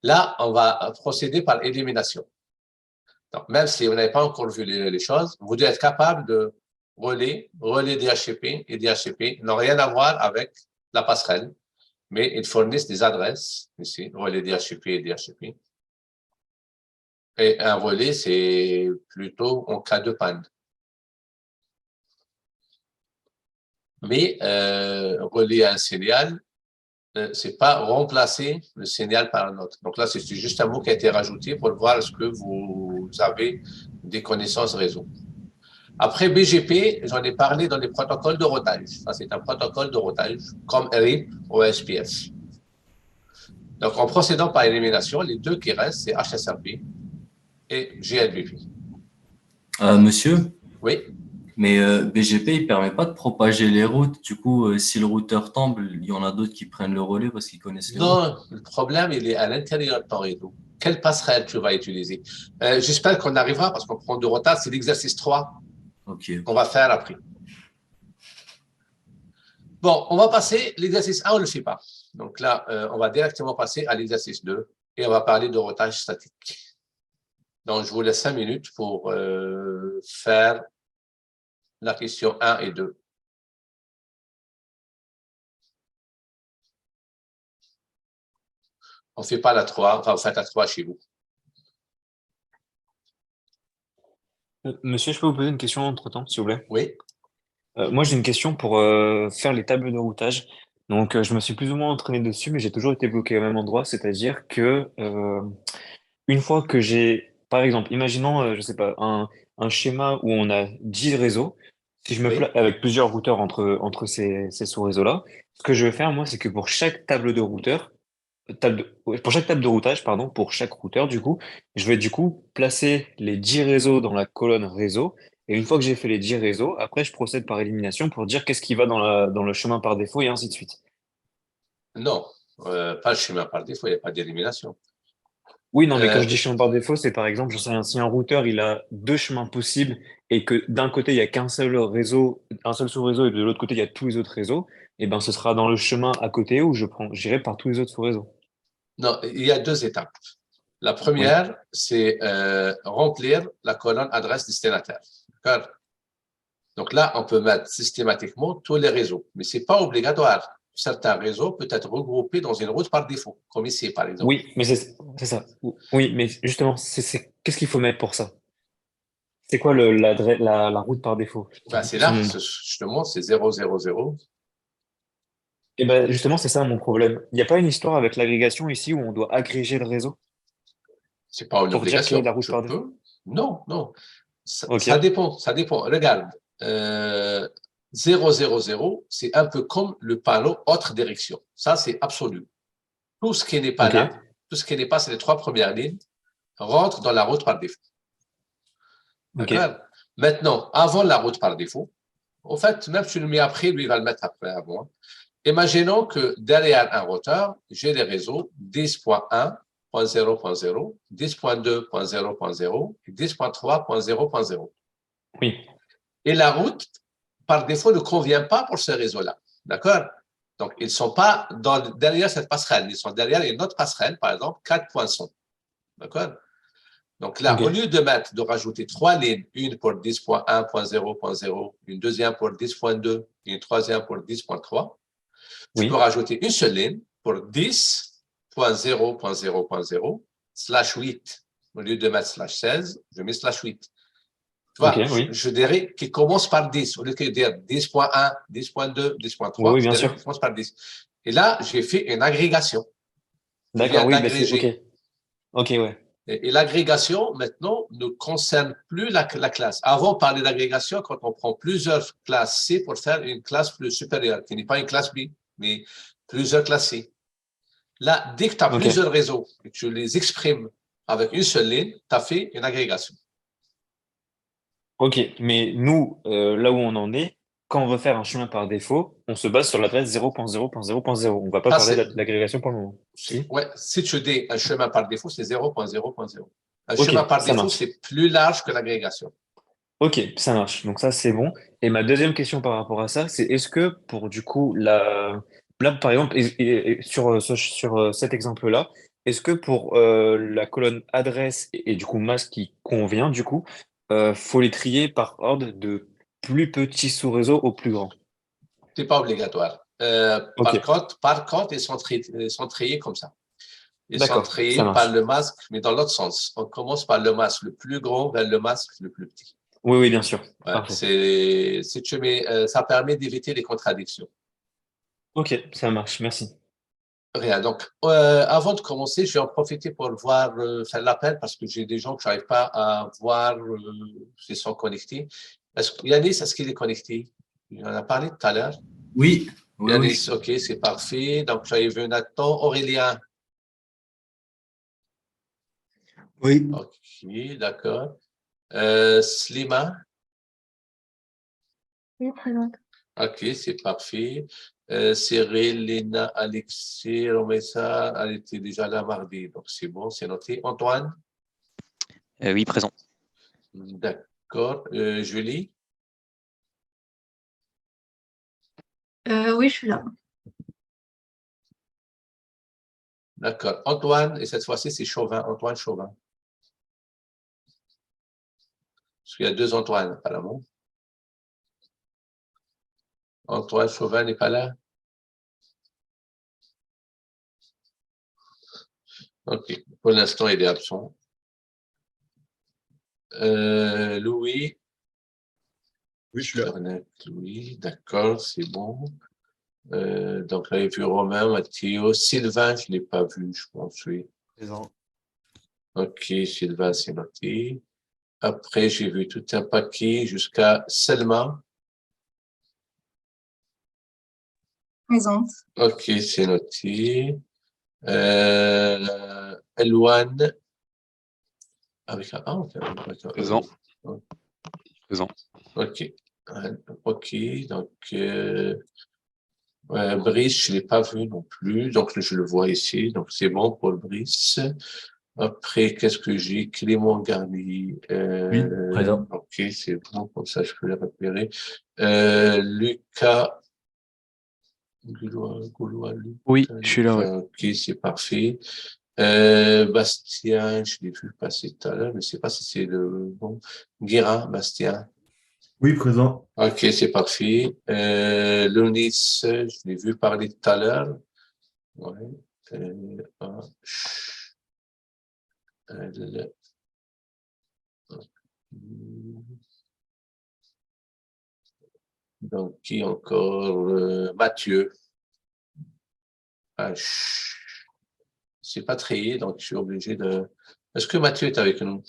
B: Là, on va procéder par élimination. Donc, même si vous n'avez pas encore vu les choses, vous devez être capable de relais DHCP et DHCP n'ont rien à voir avec la passerelle, mais ils fournissent des adresses, ici, relais DHCP et DHCP. Et un relais, c'est plutôt en cas de panne. Mais relier un signal, c'est pas remplacer le signal par un autre. Donc là, c'est juste un mot qui a été rajouté pour voir est-ce que vous avez des connaissances réseau. Après BGP, j'en ai parlé dans les protocoles de routage. Ça, c'est un protocole de routage comme RIP ou SPF. Donc, en procédant par élimination, les deux qui restent, c'est HSRP et GLBP.
G: Monsieur?
B: Oui.
G: Mais BGP, il permet pas de propager les routes. Du coup, si le routeur tombe, il y en a d'autres qui prennent le relais parce qu'ils connaissent les routes.
B: Non, le problème, il est à l'intérieur de ton réseau. Quelle passerelle tu vas utiliser? J'espère qu'on arrivera parce qu'on prend du retard. C'est l'exercice 3 qu'on va faire après. Bon, on va passer. L'exercice 1, on ne le fait pas. Donc là, on va directement passer à l'exercice 2 et on va parler de routage statique. Donc, je vous laisse 5 minutes pour faire la question 1 et 2. On ne fait pas la 3, enfin, vous faites la 3 chez vous.
C: Monsieur, je peux vous poser une question entre-temps, s'il vous plaît?
B: Oui.
C: Moi, j'ai une question pour faire les tables de routage. Donc, je me suis plus ou moins entraîné dessus, mais j'ai toujours été bloqué au même endroit. C'est-à-dire que une fois que j'ai, par exemple, imaginons, je sais pas, un schéma où on a 10 réseaux. Si je me
B: Oui.
C: place avec plusieurs routeurs entre ces sous-réseaux-là, ce que je vais faire, moi, c'est que pour chaque table de routeur, ouais, pour chaque table de routage, pardon, pour chaque routeur, du coup, je vais du coup placer les 10 réseaux dans la colonne réseau. Et une fois que j'ai fait les 10 réseaux, après, je procède par élimination pour dire qu'est-ce qui va dans le chemin par défaut et ainsi de suite.
B: Non, pas le schéma par défaut, il n'y a pas d'élimination.
C: Oui, non, mais quand je dis chemin par défaut, c'est par exemple, je sais rien, si un routeur, il a deux chemins possibles et que d'un côté, il y a qu'un seul réseau, un seul sous-réseau et de l'autre côté, il y a tous les autres réseaux, et ben, ce sera dans le chemin à côté où j'irai par tous les autres sous-réseaux.
B: Non, il y a deux étapes. La
C: Oui.
B: première, c'est remplir la colonne adresse destinataire. D'accord? Donc là, on peut mettre systématiquement tous les réseaux, mais ce n'est pas obligatoire. Certains réseaux peuvent être regroupés dans une route par défaut, comme ici, par exemple.
C: Oui, mais c'est ça. Oui, mais justement, qu'est-ce qu'il faut mettre pour ça? C'est quoi la route par défaut?
B: Ben, c'est
C: Son
B: là,
C: nombre.
B: justement, c'est 0, 0, 0.
C: Et ben, justement, c'est ça mon problème. Il n'y a pas une histoire avec l'agrégation ici où on doit agréger le réseau
B: C'est pas une
C: pour dire quelle est
B: obligation.
C: la route
B: Je
C: par défaut?
B: peux. Non, non.
C: Ok.
B: Ça dépend, ça dépend. Regarde, 0, 0, 0, c'est un peu comme le panneau autre direction. Ça, c'est absolu. Tout ce qui n'est pas
C: Ok.
B: là, tout ce qui n'est pas sur les trois premières lignes, rentre dans la route par défaut.
C: Ok.
B: D'accord? Maintenant, avant la route par défaut, en fait, même si tu le mets après, lui, il va le mettre après avant. Imaginons que derrière un routeur, j'ai les réseaux 10.1.0.0, 10.2.0.0 et 10.3.0.0.
C: Oui.
B: Et la route, par défaut, ne convient pas pour ce réseau-là. D'accord? Donc, ils ne sont pas derrière cette passerelle. Ils sont derrière une autre passerelle, par exemple, 4.100. D'accord? Donc là, au
C: Ok.
B: lieu de rajouter trois lignes, une pour 10.1.0.0, une deuxième pour 10.2 et une troisième pour 10.3, tu peux
C: Oui.
B: rajouter une seule ligne pour 10.0.0.0 slash 8. Au lieu de mettre slash 16, je mets slash 8. Tu
C: Ok,
B: vois,
C: oui.
B: je dirais qu'il commence par 10. Au lieu de dire 10.1, 10.2,
C: Oui,
B: 10.3,
C: oui,
B: je
C: bien
B: dirais
C: sûr.
B: qu'il commence par 10. Et là, j'ai fait une agrégation. Je
C: D'accord,
B: viens
C: oui, bah ok.
B: d'agréger.
C: Ok, ouais.
B: Et l'agrégation, maintenant, ne concerne plus la classe. Avant, on parlait d'agrégation quand on prend plusieurs classes C pour faire une classe plus supérieure, qui n'est pas une classe B, mais plusieurs classes C. Là, dès que tu as
C: Ok.
B: plusieurs réseaux et que tu les exprimes avec une seule ligne, tu as fait une agrégation.
C: Ok, mais nous, là où on en est, quand on veut faire un chemin par défaut, on se base sur l'adresse 0.0.0.0. On va pas
B: Ça,
C: parler de l'agrégation pour le moment. Si?
B: ouais, si tu dis un chemin par défaut, c'est 0.0.0. Un
C: Ok,
B: chemin par
C: ça
B: défaut,
C: marche.
B: c'est plus large que l'agrégation.
C: Ok, ça marche. Donc ça, c'est bon. Et ma deuxième question par rapport à ça, c'est est-ce que pour du coup, là, par exemple, sur, sur cet exemple-là, est-ce que pour la colonne adresse et du coup masque qui convient, du coup, faut les trier par ordre de plus petit sous-réseau au plus grand?
B: C'est pas obligatoire.
C: Ok,
B: Par contre, ils sont triés comme ça. Ils sont
C: d'accord, ça
B: triés par
C: marche.
B: le masque, mais dans l'autre sens. On commence par le masque le plus grand vers le masque le plus petit.
C: Oui, oui, bien sûr.
B: Ouais,
C: Parfait.
B: si tu mets, ça permet d'éviter les contradictions.
C: Ok, ça marche. Merci.
B: Rien. Donc, avant de commencer, je vais en profiter pour voir, faire l'appel parce que j'ai des gens que je n'arrive pas à voir s'ils sont connectés. Yanis, est-ce qu'il est connecté? Il en a parlé tout à l'heure.
G: Oui, oui, oui.
B: Yanis, OK, c'est parfait. Donc, j'avais vu Nathan. Aurélien.
R: Oui.
B: OK, d'accord. Slima.
S: Oui, présente.
B: OK, c'est parfait. Cyril, Léna, Alexis, Romessa, elle était déjà là mardi, donc c'est bon, c'est noté. Antoine?
U: Oui, présent.
B: D'accord. Julie?
S: Oui, je suis là.
B: D'accord. Antoine, et cette fois-ci, c'est Chauvin, Antoine Chauvin. Parce qu'il y a deux Antoine, apparemment. Antoine Chauvin n'est pas là? Ok. Pour l'instant, il est absent. Louis.
Q: Oui, je suis là.
B: Louis, d'accord, c'est bon. Donc là, il y a vu Romain, Mathieu, Sylvain, je ne l'ai pas vu, je pense, oui.
Q: Présent.
B: Ok, Sylvain, c'est noté. Après, j'ai vu tout un paquet jusqu'à Selma.
S: Présente.
B: Ok, c'est noté. Elouane. Avec un A, ok.
U: Présent. Présent.
B: Ok. Ok, donc Brice, je ne l'ai pas vu non plus, donc je le vois ici, donc c'est bon pour le Brice. Après, qu'est-ce que j'ai? Clément Garnier.
Q: Oui, présent.
B: Ok, c'est bon, comme ça je peux le repérer. Lucas Goulois,
U: Oui, je suis là, ouais.
B: ok, c'est parfait. Bastien, je l'ai vu passer tout à l'heure, mais je ne sais pas si c'est le bon. Guérin, Bastien.
Q: Oui, présent.
B: Ok, c'est parfait. Lonis, je l'ai vu parler tout à l'heure. Ouais. Donc, qui encore? Mathieu. C'est pas trayé, donc je suis obligé de. Est-ce que Mathieu est avec nous?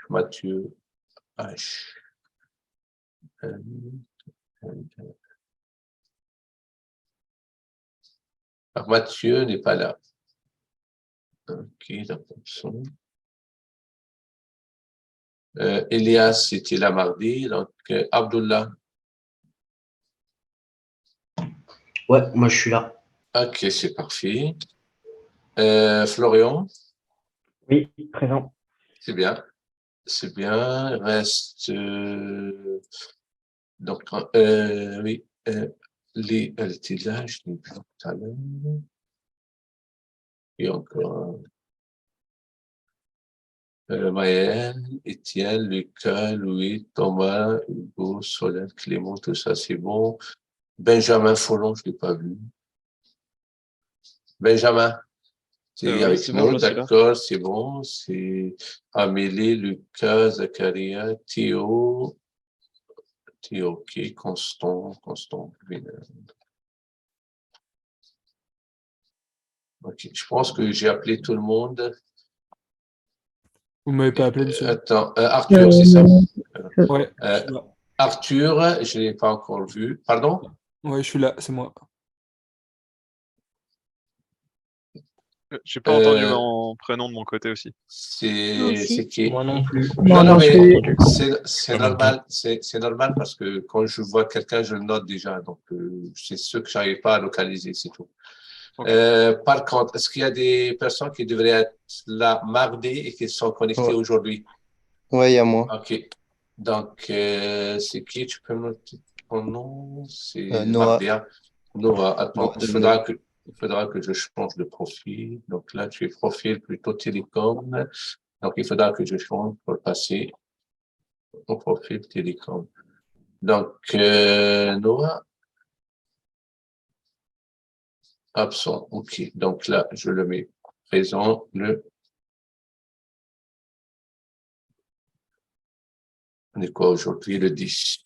B: Mathieu. Alors, Mathieu n'est pas là. Ok, donc absent. Elias était là mardi, donc Abdullah.
M: Ouais, moi je suis là.
B: Ok, c'est parfait. Florian.
P: Oui, présent.
B: C'est bien. C'est bien. Il reste. Donc, oui. Elle était là, je l'ai vu tout à l'heure. Et encore. Maël, Étienne, Lucas, Louis, Thomas, Hugo, Solène, Clément, tout ça, c'est bon. Benjamin Follon, je ne l'ai pas vu. Benjamin, c'est
A: Oui,
B: avec
A: c'est bon,
B: nous,
A: je suis là.
B: d'accord, c'est bon. C'est Amélie, Lucas, Zacharia, Théo, ok, Constant. Ok, je pense que j'ai appelé tout le monde.
K: Vous m'avez pas appelé, monsieur?
B: Attends, Arthur, c'est ça?
K: Ouais, je suis là.
B: Arthur, je ne l'ai pas encore vu. Pardon?
K: Ouais, je suis là, c'est moi.
A: J'ai pas entendu mon prénom de mon côté aussi.
B: C'est qui?
P: Moi non plus.
B: Non, mais
A: Pas
B: c'est
A: non
B: normal. C'est normal parce que quand je vois quelqu'un, je le note déjà. Donc, c'est ce que j'arrive pas à localiser, c'est tout. Par contre, est-ce qu'il y a des personnes qui devraient être là mardi et qui sont connectées
F: Ouais.
B: aujourd'hui?
F: Ouais, il y a moi.
B: Ok. Donc, c'est qui? Tu peux me noter ton nom? C'est
F: Noah.
B: mardi. Hein? Noah, attends,
F: Noah Delano.
B: il faudra que je change de profil. Donc là, tu es profil plutôt télécom. Donc, il faudra que je change pour passer au profil télécom. Donc, Noah, absent. OK. Donc là, je le mets présent. On est quoi aujourd'hui? Le 10.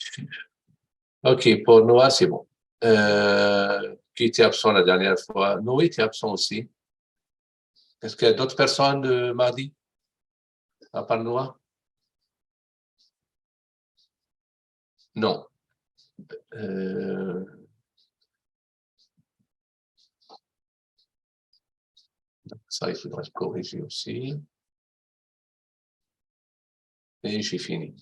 B: OK. Pour Noah, c'est bon. Qui était absent la dernière fois? Noé était absent aussi. Est-ce qu'il y a d'autres personnes mardi? À part Noah? Non. Ça, il faudra corriger aussi. Et j'ai fini.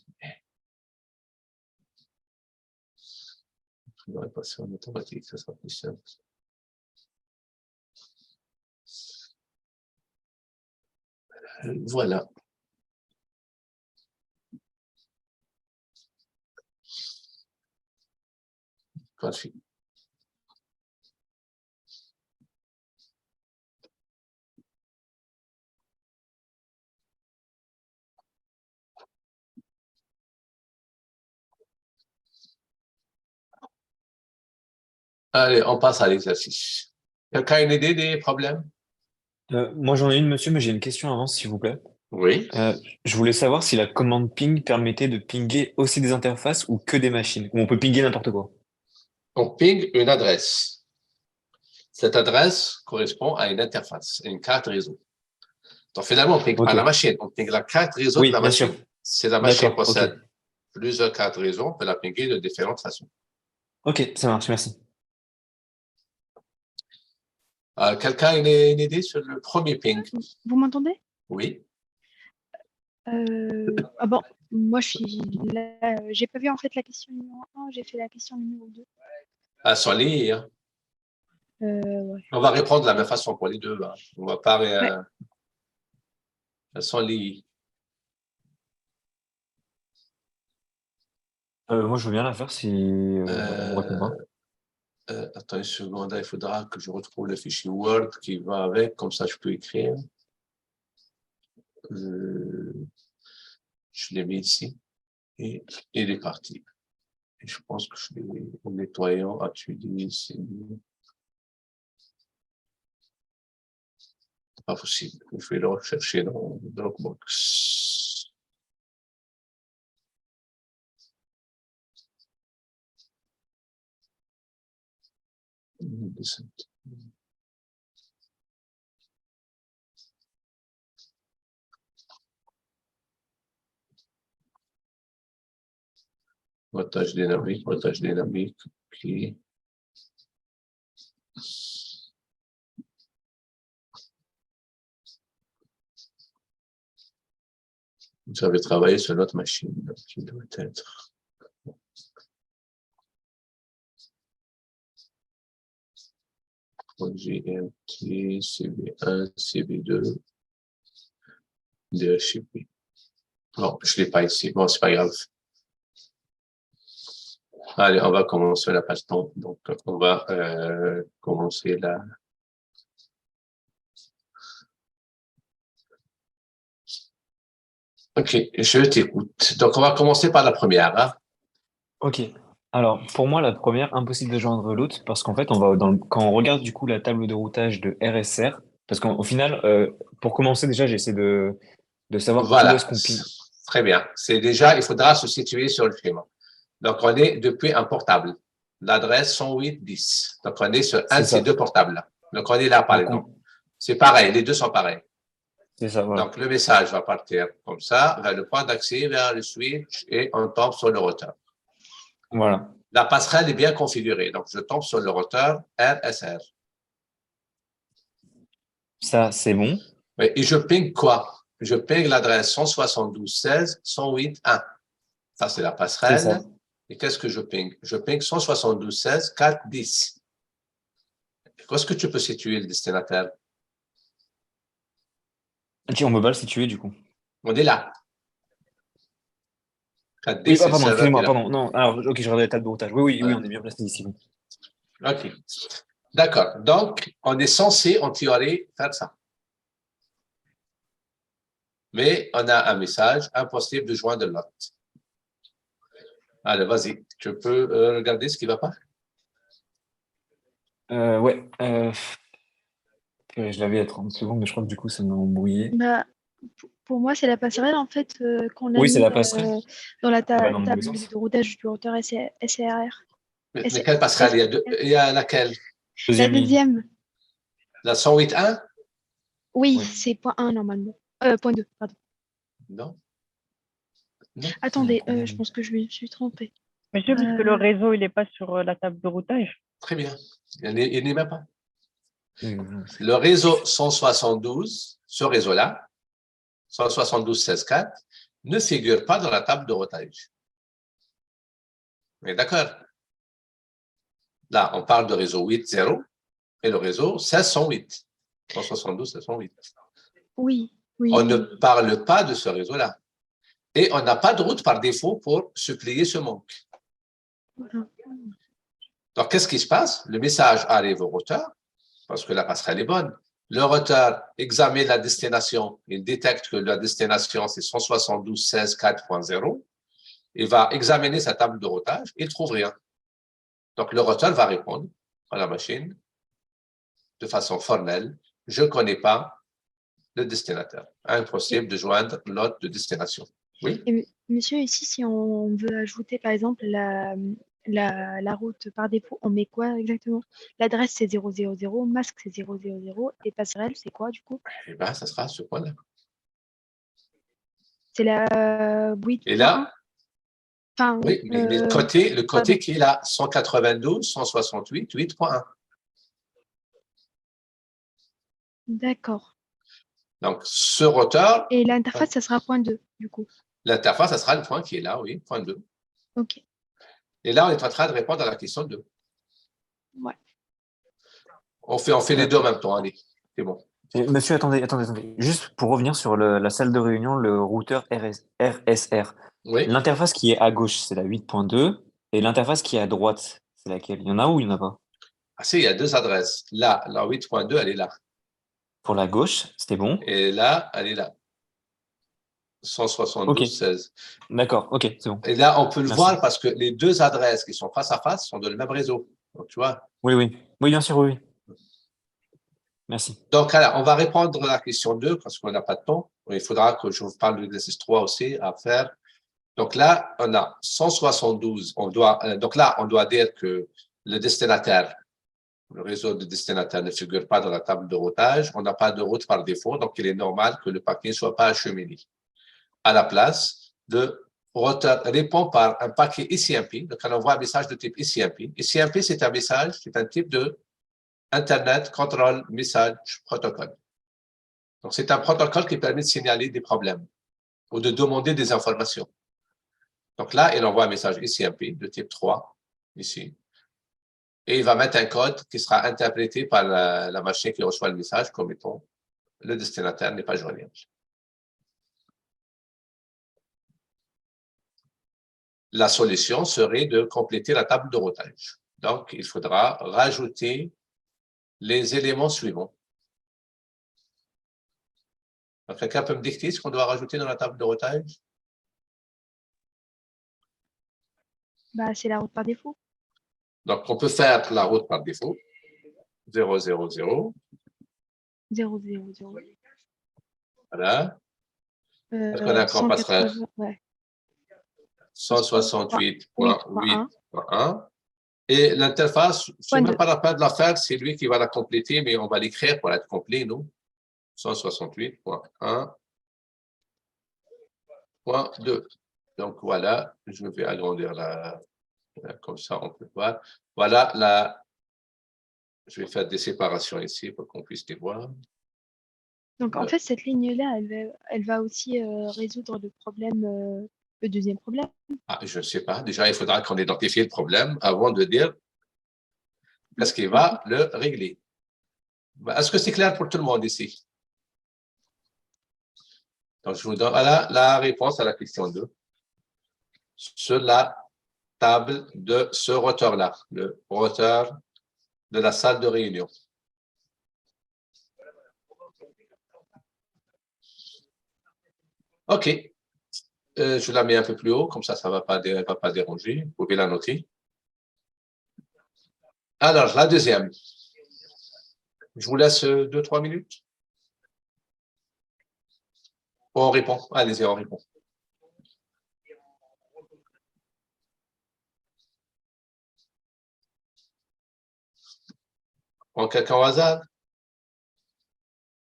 B: Je devrais passer en automatique, ça sera plus simple. Voilà. Parfait. Allez, on passe à l'exercice. Quelqu'un a une idée des problèmes?
C: Moi, j'en ai une, monsieur, mais j'ai une question avant, s'il vous plaît.
B: Oui.
C: Je voulais savoir si la commande ping permettait de pinguer aussi des interfaces ou que des machines, ou on peut pinguer n'importe quoi.
B: On ping une adresse. Cette adresse correspond à une interface, à une carte réseau. Donc finalement, on ne ping pas
C: Ok.
B: la machine, on ping la carte réseau de
C: Oui,
B: la
C: bien sûr.
B: machine. Si la machine
C: D'accord, ok.
B: possède plusieurs cartes réseau, on peut la pinguer de différentes façons.
C: Ok, ça marche, merci.
B: Quelqu'un a une idée sur le premier ping?
L: Vous m'entendez?
B: Oui.
L: Ah bon, moi je suis là, j'ai pas vu en fait la question numéro 1, j'ai fait la question numéro 2.
B: À son lit, hein.
L: Ouais.
B: On va répondre de la même façon pour les deux. Hein. On va pas
L: Ouais.
B: à son lit.
C: Moi, je veux bien la faire si on me répond pas.
B: Attends une seconde, il faudra que je retrouve le fichier Word qui va avec, comme ça je peux écrire. Je l'ai mis ici et il est parti. Et je pense que je l'ai en nettoyant, actualisé, c'est mieux. C'est pas possible. Je vais le rechercher dans Dropbox. Voltage dynamique, ok. Vous avez travaillé sur notre machine, qui doit être. GMT, CB1, CB2, DHCP. Non, je ne l'ai pas ici. Bon, c'est pas grave. Allez, on va commencer la page temps. Donc, on va commencer la. Ok, je t'écoute. Donc, on va commencer par la première. Hein?
C: Ok. Alors, pour moi, la première, impossible de joindre l'autre, parce qu'en fait, quand on regarde du coup la table de routage de RSR, parce qu'au final, pour commencer déjà, j'essaie de savoir où est-ce
B: Voilà,
C: qu'on ping.
B: très bien. C'est déjà, il faudra se situer sur le schéma. Donc, on est depuis un portable. L'adresse 108.10. Donc, on est sur un de ces deux portables-là. Donc, on est là, par exemple. C'est pareil, les deux sont pareils.
C: C'est ça, voilà.
B: Donc, le message va partir comme ça, vers le point d'accès, vers le switch, et on tombe sur le routeur.
C: Voilà.
B: La passerelle est bien configurée. Donc, je tombe sur le routeur RSR.
C: Ça, c'est bon.
B: Et je ping quoi? Je ping l'adresse 172.16.108.1. Ça, c'est la passerelle.
C: C'est ça.
B: Et qu'est-ce que je ping? Je ping 172.16.4.10. Où est-ce que tu peux situer le destinataire?
C: Ok, on peut pas le situer du coup.
B: On est là. 4D,
C: Oui,
B: c'est
C: pardon,
B: le serveur
C: excusez-moi,
B: qui est là.
C: pardon. Non, alors, ok, je regardais la table de routage. Oui, on est bien placé ici. Bon.
B: OK. D'accord. Donc, on est censé, en théorie, faire ça. Mais on a un message, impossible de joindre l'autre. Allez, vas-y. Tu peux regarder ce qui ne va pas?
C: Ouais. Je l'avais à 30 secondes, mais je crois que du coup, ça m'a embrouillé.
L: Bah, pour moi, c'est la passerelle en fait qu'on a
C: Oui, c'est
L: mis
C: la passerelle.
L: dans la
C: Dans le
L: table
C: mauvais sens.
L: de routage du routeur SRR.
B: Mais quelle passerelle? Il y a laquelle?
L: La deuxième.
B: La 108.1?
L: Oui, c'est point 1 normalement. Point 2, pardon.
B: Non.
L: Attendez, je pense que je me suis trompée.
I: Monsieur, puisque le réseau, il n'est pas sur la table de routage.
B: Très bien. Il n'y même pas. Le réseau 172, ce réseau-là, 172.16.4, ne figure pas dans la table de routage. Mais d'accord. Là, on parle de réseau 8.0 et le réseau 16.108. 172.16.108.
L: Oui.
B: On ne parle pas de ce réseau-là. Et on n'a pas de route par défaut pour supplier ce manque. Donc, qu'est-ce qui se passe? Le message arrive au routeur, parce que la passerelle est bonne. Le routeur examine la destination. Il détecte que la destination, c'est 172.16.4.0. Il va examiner sa table de routage. Il ne trouve rien. Donc, le routeur va répondre à la machine de façon formelle. Je ne connais pas le destinataire. Impossible de joindre l'autre de destination. Oui.
L: Et monsieur, ici, si on veut ajouter, par exemple, la route par défaut, on met quoi exactement? L'adresse, c'est 000, masque, c'est 000, et passerelle, c'est quoi, du coup?
B: Eh bien, ça sera ce point-là.
L: C'est la 8.
B: Et là,
L: Enfin,
B: oui, mais le côté qui est là, 192, 168, 8.1.
L: D'accord.
B: Donc, ce routeur,
L: Et l'interface, ça sera point 2, du coup.
B: l'interface, ça sera le point qui est là, oui, point 2.
L: OK.
B: Et là, on est en train de répondre à la question 2.
L: Ouais.
B: On fait les deux en même temps, allez, c'est bon.
C: Et monsieur, attendez. Juste pour revenir sur la salle de réunion, le routeur RSR.
B: Oui.
C: L'interface qui est à gauche, c'est la 8.2. Et l'interface qui est à droite, c'est laquelle? Il y en a ou il n'y en a pas?
B: Ah si, il y a deux adresses. Là, la 8.2, elle est là.
C: Pour la gauche, c'était bon.
B: Et là, elle est là. 172, 16.
C: D'accord, ok, c'est bon.
B: Et là, on peut le
C: Merci.
B: voir parce que les deux adresses qui sont face à face sont dans le même réseau. Donc, tu vois.
C: Oui, bien sûr, oui. Merci.
B: Donc, alors, on va répondre à la question 2 parce qu'on n'a pas de temps. Il faudra que je vous parle de l'exercice 3 aussi à faire. Donc là, on a 172. Donc là, on doit dire que le destinataire, le réseau de destinataire ne figure pas dans la table de routage. On n'a pas de route par défaut, donc il est normal que le paquet ne soit pas acheminé. À la place, le routeur répond par un paquet ICMP. Donc, on envoie un message de type ICMP. ICMP, c'est un message, c'est un type de Internet Control Message Protocol. Donc, c'est un protocole qui permet de signaler des problèmes ou de demander des informations. Donc là, il envoie un message ICMP de type 3, ici. Et il va mettre un code qui sera interprété par la machine qui reçoit le message comme étant le destinataire n'est pas joignable. La solution serait de compléter la table de routage. Donc, il faudra rajouter les éléments suivants. Quelqu'un peut me dicter ce qu'on doit rajouter dans la table de routage?
L: Bah, c'est la route par défaut.
B: Donc, on peut faire la route par défaut. 0, 0, 0.
L: 0, 0, 0.
B: Voilà. Est-ce qu'on a encore passerelle? 168.8.1. Et l'interface, ce n'est même pas la peine de la faire, c'est lui qui va la compléter, mais on va l'écrire pour être complet, nous. 168.1.2. Donc voilà, je vais agrandir comme ça, on peut voir. Voilà, je vais faire des séparations ici pour qu'on puisse les voir.
L: Donc, en fait, cette ligne-là, elle va aussi résoudre le problème, le deuxième problème.
B: Ah, je ne sais pas. Déjà, il faudra qu'on identifie le problème avant de dire qu'est-ce qui va le régler. Est-ce que c'est clair pour tout le monde ici? Donc, je vous donne la réponse à la question 2. Sur la table de ce routeur-là, le routeur de la salle de réunion. OK. Je la mets un peu plus haut, comme ça ne va pas déranger. Vous pouvez la noter. Alors, la deuxième. Je vous laisse 2-3 minutes. On répond. Allez-y, on répond. On quelqu'un au hasard?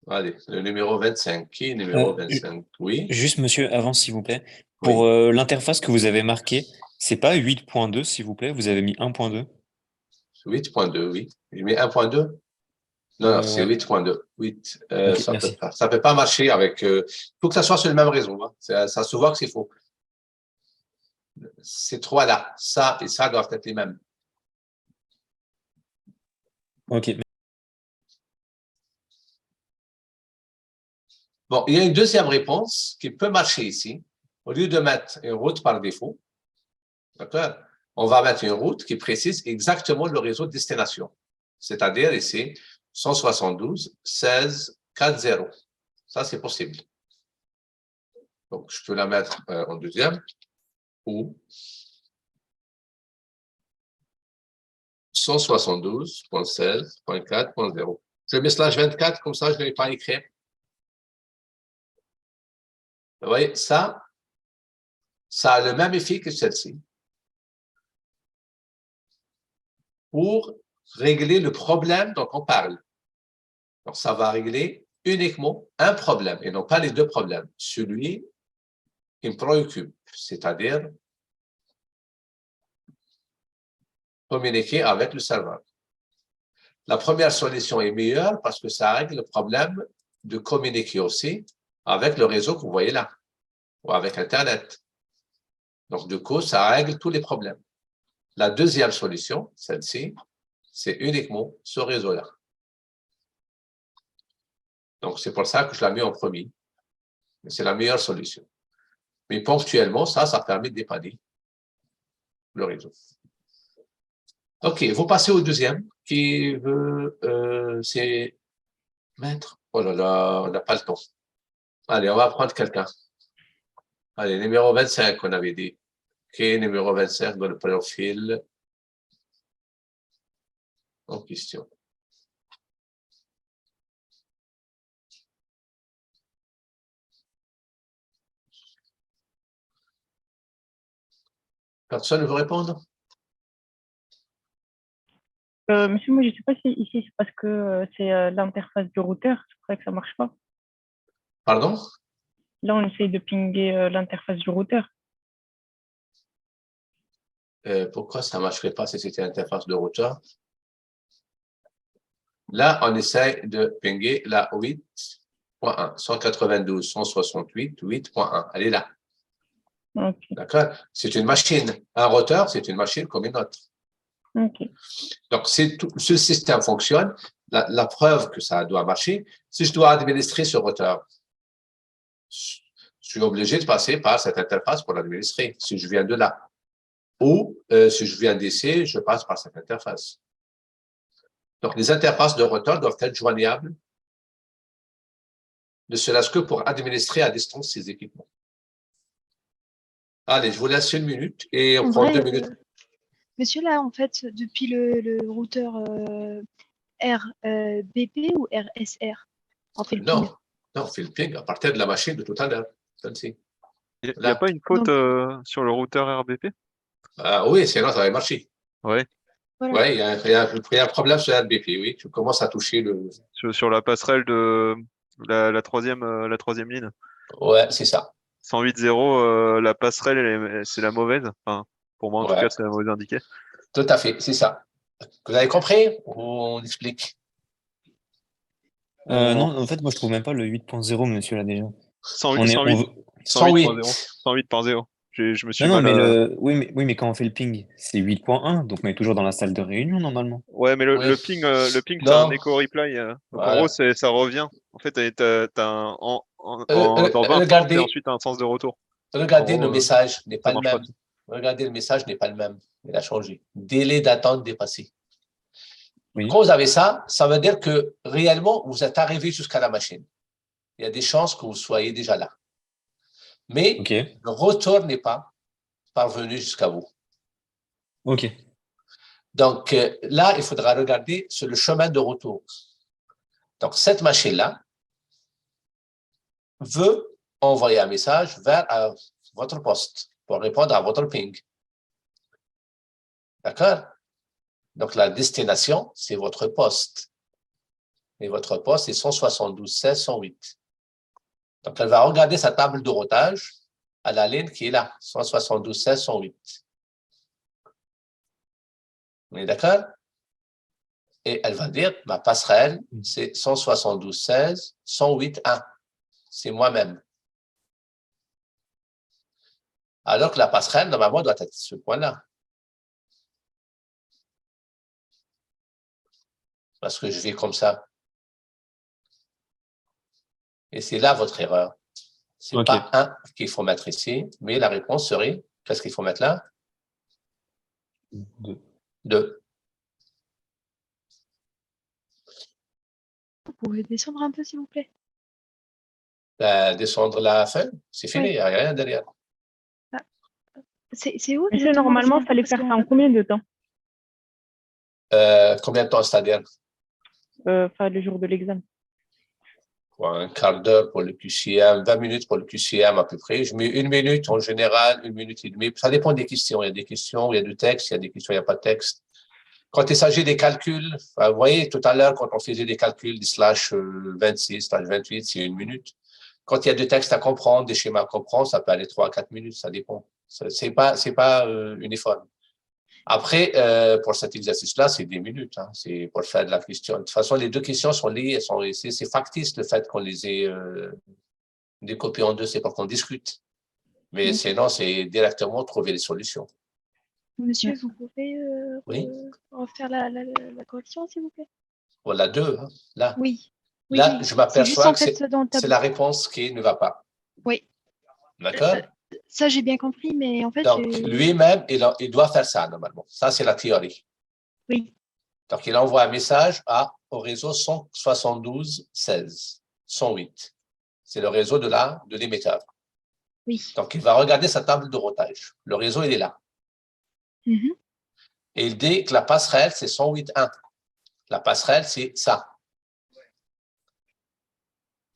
B: Allez, le numéro 25. Qui est numéro 25? Oui.
C: Juste, monsieur, avant, s'il vous plaît. Pour l'interface que vous avez marquée, c'est pas 8.2, s'il vous plaît? Vous avez mis 1.2?
B: 8.2, oui. J'ai mis 1.2? Non, c'est 8.2. 8.
C: Ok,
B: Ça peut pas marcher avec... Il faut que ça soit sur le même réseau. Hein. Ça se voit que c'est faux. Ces trois-là, ça et ça doivent être les mêmes.
C: Ok.
B: Bon, il y a une deuxième réponse qui peut marcher ici. Au lieu de mettre une route par défaut, d'accord, on va mettre une route qui précise exactement le réseau de destination. C'est-à-dire ici, 172.16.4.0. Ça, c'est possible. Donc, je peux la mettre en deuxième ou 172.16.4.0. Je mets /24, comme ça, je ne vais pas écrire. Vous voyez, ça a le même effet que celle-ci. Pour régler le problème dont on parle. Donc, ça va régler uniquement un problème et non pas les deux problèmes. Celui qui me préoccupe, c'est-à-dire communiquer avec le serveur. La première solution est meilleure parce que ça règle le problème de communiquer aussi avec le réseau que vous voyez là, ou avec Internet. Donc, du coup, ça règle tous les problèmes. La deuxième solution, celle-ci, c'est uniquement ce réseau-là. Donc, c'est pour ça que je l'ai mis en premier. C'est la meilleure solution. Mais ponctuellement, ça permet de dépanner le réseau. OK, vous passez au deuxième qui veut, c'est maître. Oh là là, on n'a pas le temps. Allez, on va prendre quelqu'un. Allez, numéro 25, on avait dit. OK, numéro 25 dans le profil en question. Personne ne veut répondre?
I: Monsieur, moi, je ne sais pas si ici, c'est parce que c'est l'interface du routeur, c'est pour ça que ça ne marche pas.
B: Pardon?
I: Là, on essaye de pinguer l'interface du routeur.
B: Pourquoi ça ne marcherait pas si c'était l'interface de routeur? Là, on essaie de pinguer la 8.1, 192.168, 8.1. Elle est là.
I: Okay.
B: D'accord? C'est une machine. Un routeur, c'est une machine comme une autre.
I: Okay.
B: Donc, ce système fonctionne. La preuve que ça doit marcher, si je dois administrer ce routeur, je suis obligé de passer par cette interface pour l'administrer, si je viens de là. Ou, si je viens d'ici, je passe par cette interface. Donc, les interfaces de routeur doivent être joignables, ne serait-ce que pour administrer à distance ces équipements. Allez, je vous laisse 1 minute et on prend 2 minutes.
L: Monsieur, là, en fait, depuis le routeur RBP ou RSR, on fait le ping.
B: Non, on fait le ping à partir de la machine de tout à l'heure.
A: Il n'y a pas une faute sur le routeur RBP?
B: Oui, sinon ça va marcher.
A: Oui.
L: Voilà.
B: Oui, il y a un problème sur RBP, oui. Tu commences à toucher le...
A: Sur la passerelle de la troisième ligne.
B: Ouais, c'est ça.
A: 108.0, la passerelle, c'est la mauvaise. Enfin, pour moi, en tout cas, c'est la mauvaise indiquée.
B: Tout à fait, c'est ça. Vous avez compris ou on explique?
C: Non, en fait, moi, je trouve même pas le 8.0, monsieur, là, déjà.
A: 108.0. Je me suis
C: non,
A: mal...
C: mais oui, mais quand on fait le ping, c'est 8.1, donc on est toujours dans la salle de réunion, normalement.
A: Ouais, mais le ping, c'est un echo reply. Donc
B: Voilà.
A: en gros, ça revient. En fait, t'as un dans 20
B: regardez,
A: et ensuite un sens de retour.
B: Regardez le message n'est pas le
A: marche
B: même. Regardez, le message n'est pas le même. Il a changé. Délai d'attente dépassé.
C: Oui.
B: Quand vous avez ça, ça veut dire que réellement, vous êtes arrivé jusqu'à la machine. Il y a des chances que vous soyez déjà là. Mais le retour n'est pas parvenu jusqu'à vous.
C: OK.
B: Donc là, il faudra regarder sur le chemin de retour. Donc, cette machine-là veut envoyer un message vers votre poste pour répondre à votre ping. D'accord? Donc, la destination, c'est votre poste. Et votre poste est 172.16.108. Donc, elle va regarder sa table de routage à la ligne qui est là, 172.16.108. On est d'accord? Et elle va dire, ma passerelle, c'est 172.16.108.1. C'est moi-même. Alors que la passerelle, normalement, doit être ce point-là. Parce que je vais comme ça. Et c'est là votre erreur. C'est pas 1 qu'il faut mettre ici, mais la réponse serait, qu'est-ce qu'il faut mettre là? 2.
L: Vous pouvez descendre un peu, s'il vous plaît?
B: Descendre la fin, c'est fini, il n'y a rien derrière.
L: C'est où?
I: Monsieur, normalement, il fallait faire ça en combien de temps?
B: Combien de temps, c'est-à-dire?
I: Le jour de l'examen.
B: pour un quart d'heure pour le QCM, 20 minutes pour le QCM à peu près. Je mets 1 minute en général, 1 minute et demie. Ça dépend des questions. Il y a des questions où il y a du texte, il y a des questions où il n'y a pas de texte. Quand il s'agit des calculs, vous voyez, tout à l'heure, quand on faisait des calculs, des slash 26, slash 28, c'est 1 minute. Quand il y a du texte à comprendre, des schémas à comprendre, ça peut aller 3 à 4 minutes, ça dépend. C'est pas uniforme. Après, pour cet exercice-là, c'est 10 minutes. Hein. C'est pour faire de la question. De toute façon, les deux questions sont liées. C'est factice le fait qu'on les ait découpées en deux. C'est pour qu'on discute. Mais sinon, c'est directement trouver les solutions.
L: Monsieur, vous pouvez
B: Oui.
L: refaire la correction, s'il vous plaît?
B: Voilà, deux. Hein. Là,
L: Oui. Oui,
B: là
L: oui.
B: je
L: C'est
B: m'aperçois
L: juste en
B: que
L: fait dans le
B: c'est
L: tableau.
B: la réponse qui ne va pas.
L: Oui.
B: D'accord?
L: Ça, j'ai bien compris, mais en fait,
B: Donc, lui-même, il doit faire ça normalement. Ça, c'est la théorie.
L: Oui.
B: Donc, il envoie un message au réseau 172.16, 108. C'est le réseau de l'émetteur.
L: Oui.
B: Donc, il va regarder sa table de routage. Le réseau, il est là.
L: Mhm.
B: Et il dit que la passerelle, c'est 108.1. La passerelle, c'est ça.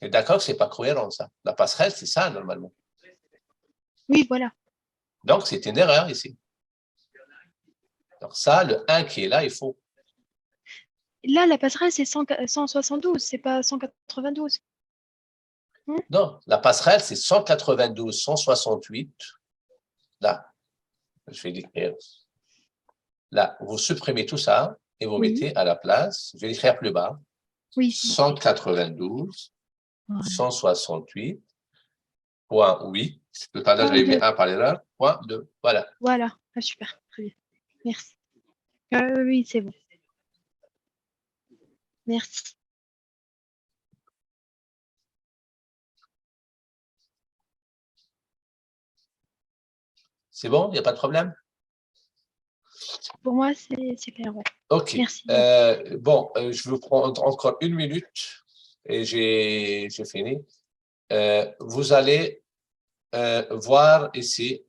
B: Et d'accord que ce n'est pas cohérent, ça. La passerelle, c'est ça, normalement.
L: Oui, voilà.
B: Donc, c'est une erreur ici. Donc, ça, le 1 qui est là, il faut.
L: Là, la passerelle, c'est 172, c'est pas 192.
B: Non, la passerelle, c'est 192, 168. Là, je vais l'écrire. Là, vous supprimez tout ça et vous mettez à la place, je vais l'écrire plus bas,
L: oui.
B: 192, 168.8. Tout à l'heure, j'avais mis 1 par l'erreur, point 2. Voilà.
L: Voilà. Ah, super. Très bien. Merci. Oui, c'est bon. Merci.
B: C'est bon? Il n'y a pas de problème?
L: Pour moi, c'est clair. Ouais.
B: OK.
L: Merci.
B: Bon, je vais prendre encore 1 minute et j'ai fini. Vous allez voir ici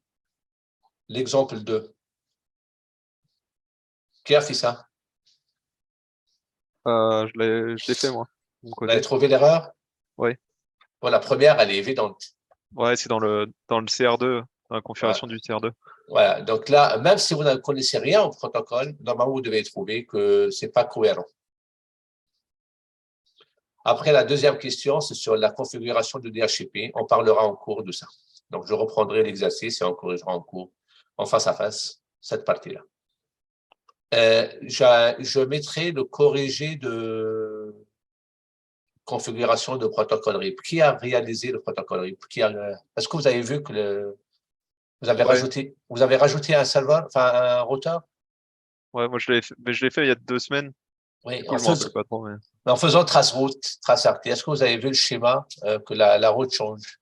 B: l'exemple 2. Qui a fait ça?
A: Je l'ai fait, moi. de mon
B: Vous
A: côté.
B: avez trouvé l'erreur?
A: Oui.
B: Bon, la première, elle est évidente.
A: Ouais, c'est dans le CR2, dans la configuration du CR2.
B: Voilà. Donc là, même si vous ne connaissez rien au protocole, normalement, vous devez trouver que ce n'est pas cohérent. Après, la deuxième question, c'est sur la configuration de DHCP. On parlera en cours de ça. Donc, je reprendrai l'exercice et on corrigera en cours, en face à face, cette partie-là. Je mettrai le corrigé de configuration de protocole RIP. Qui a réalisé le protocole RIP? Est-ce que vous avez vu que vous avez rajouté un serveur, enfin un routeur?
A: Ouais, moi je l'ai fait il y a 2 semaines.
B: Oui,
A: Du coup, je m'en rappelle pas trop. Mais...
B: en faisant trace route, trace RT, est-ce que vous avez vu le schéma que la route change?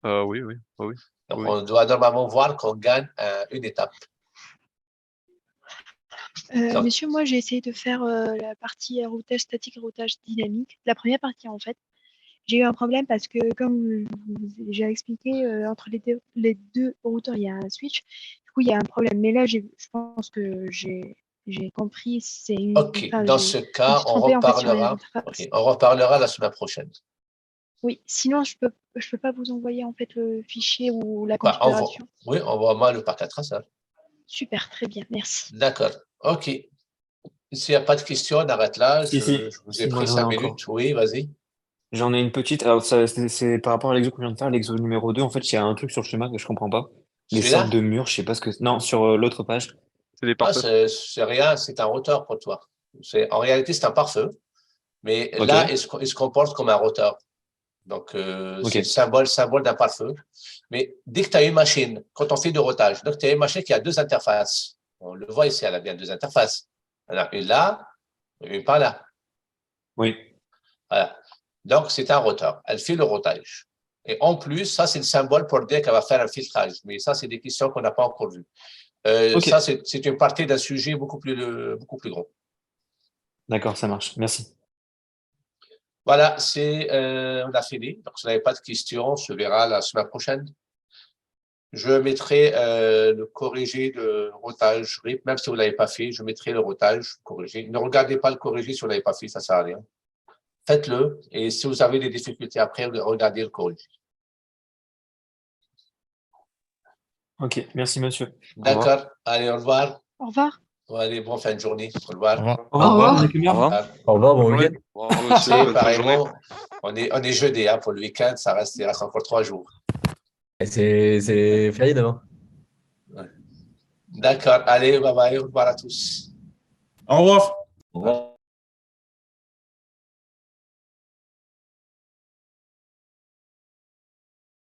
A: Oui, oui. Oui.
B: Donc,
A: oui.
B: on doit normalement voir qu'on gagne une étape.
L: Monsieur, moi, j'ai essayé de faire la partie routage statique et routage dynamique. La première partie, en fait, j'ai eu un problème parce que, comme j'ai expliqué, entre les deux routeurs, il y a un switch. Du coup, il y a un problème. Mais là, je pense que j'ai compris.
B: OK. Dans ce cas, on reparlera la semaine prochaine.
L: Oui, sinon, je peux pas vous envoyer, en fait, le fichier ou la configuration.
B: Oui, envoie-moi le parc à traçage.
L: Super, très bien, merci.
B: D'accord. OK. S'il n'y a pas de questions, on arrête là. Je vous ai
C: moi,
B: pris
C: j'en ai
B: 5
C: encore.
B: minutes. Oui, vas-y.
C: J'en ai une petite. Alors, c'est par rapport à l'exo qu'on vient de faire, l'exo numéro 2. En fait, il y a un truc sur le schéma que je comprends pas. Les
B: Celui-là?
C: sortes de murs, je sais pas ce que. Non, sur l'autre page.
A: C'est les
B: pare-feux. C'est rien, c'est un rotor pour toi. En réalité, c'est un pare-feu. Mais là, il se comporte comme un rotor. Donc, c'est le symbole d'un pare-feu. Mais dès que tu as une machine, quand on fait du rotage, donc tu as une machine qui a 2 interfaces. On le voit ici, elle a bien 2 interfaces. Elle a une là, une par là.
C: Oui.
B: Voilà. Donc, c'est un rotor. Elle fait le rotage. Et en plus, ça, c'est le symbole pour dire qu'elle va faire un filtrage. Mais ça, c'est des questions qu'on n'a pas encore vues. Ça, c'est une partie d'un sujet beaucoup plus gros.
C: D'accord, ça marche. Merci.
B: Voilà, on a fini. Donc, si vous n'avez pas de questions, on se verra la semaine prochaine. Je mettrai le corrigé de rotage RIP, même si vous ne l'avez pas fait, je mettrai le rotage corrigé. Ne regardez pas le corrigé si vous ne l'avez pas fait, ça ne sert à rien. faites-le. Et si vous avez des difficultés après, regardez le code.
C: Ok, merci monsieur.
B: D'accord. Allez, au revoir.
L: Au revoir.
B: Allez, bonne fin de journée. Au revoir.
C: Au revoir.
U: Au revoir.
Q: Au revoir, bon week-end.
U: Au revoir, monsieur.
B: Et
U: Bonne fin de journée.
B: pareillement, on est jeudi hein, pour le week-end, il reste encore 3 jours.
Q: Et c'est férié demain.
B: D'accord. Allez, bye bye. Au revoir à tous.
D: Au revoir.
Q: Au revoir.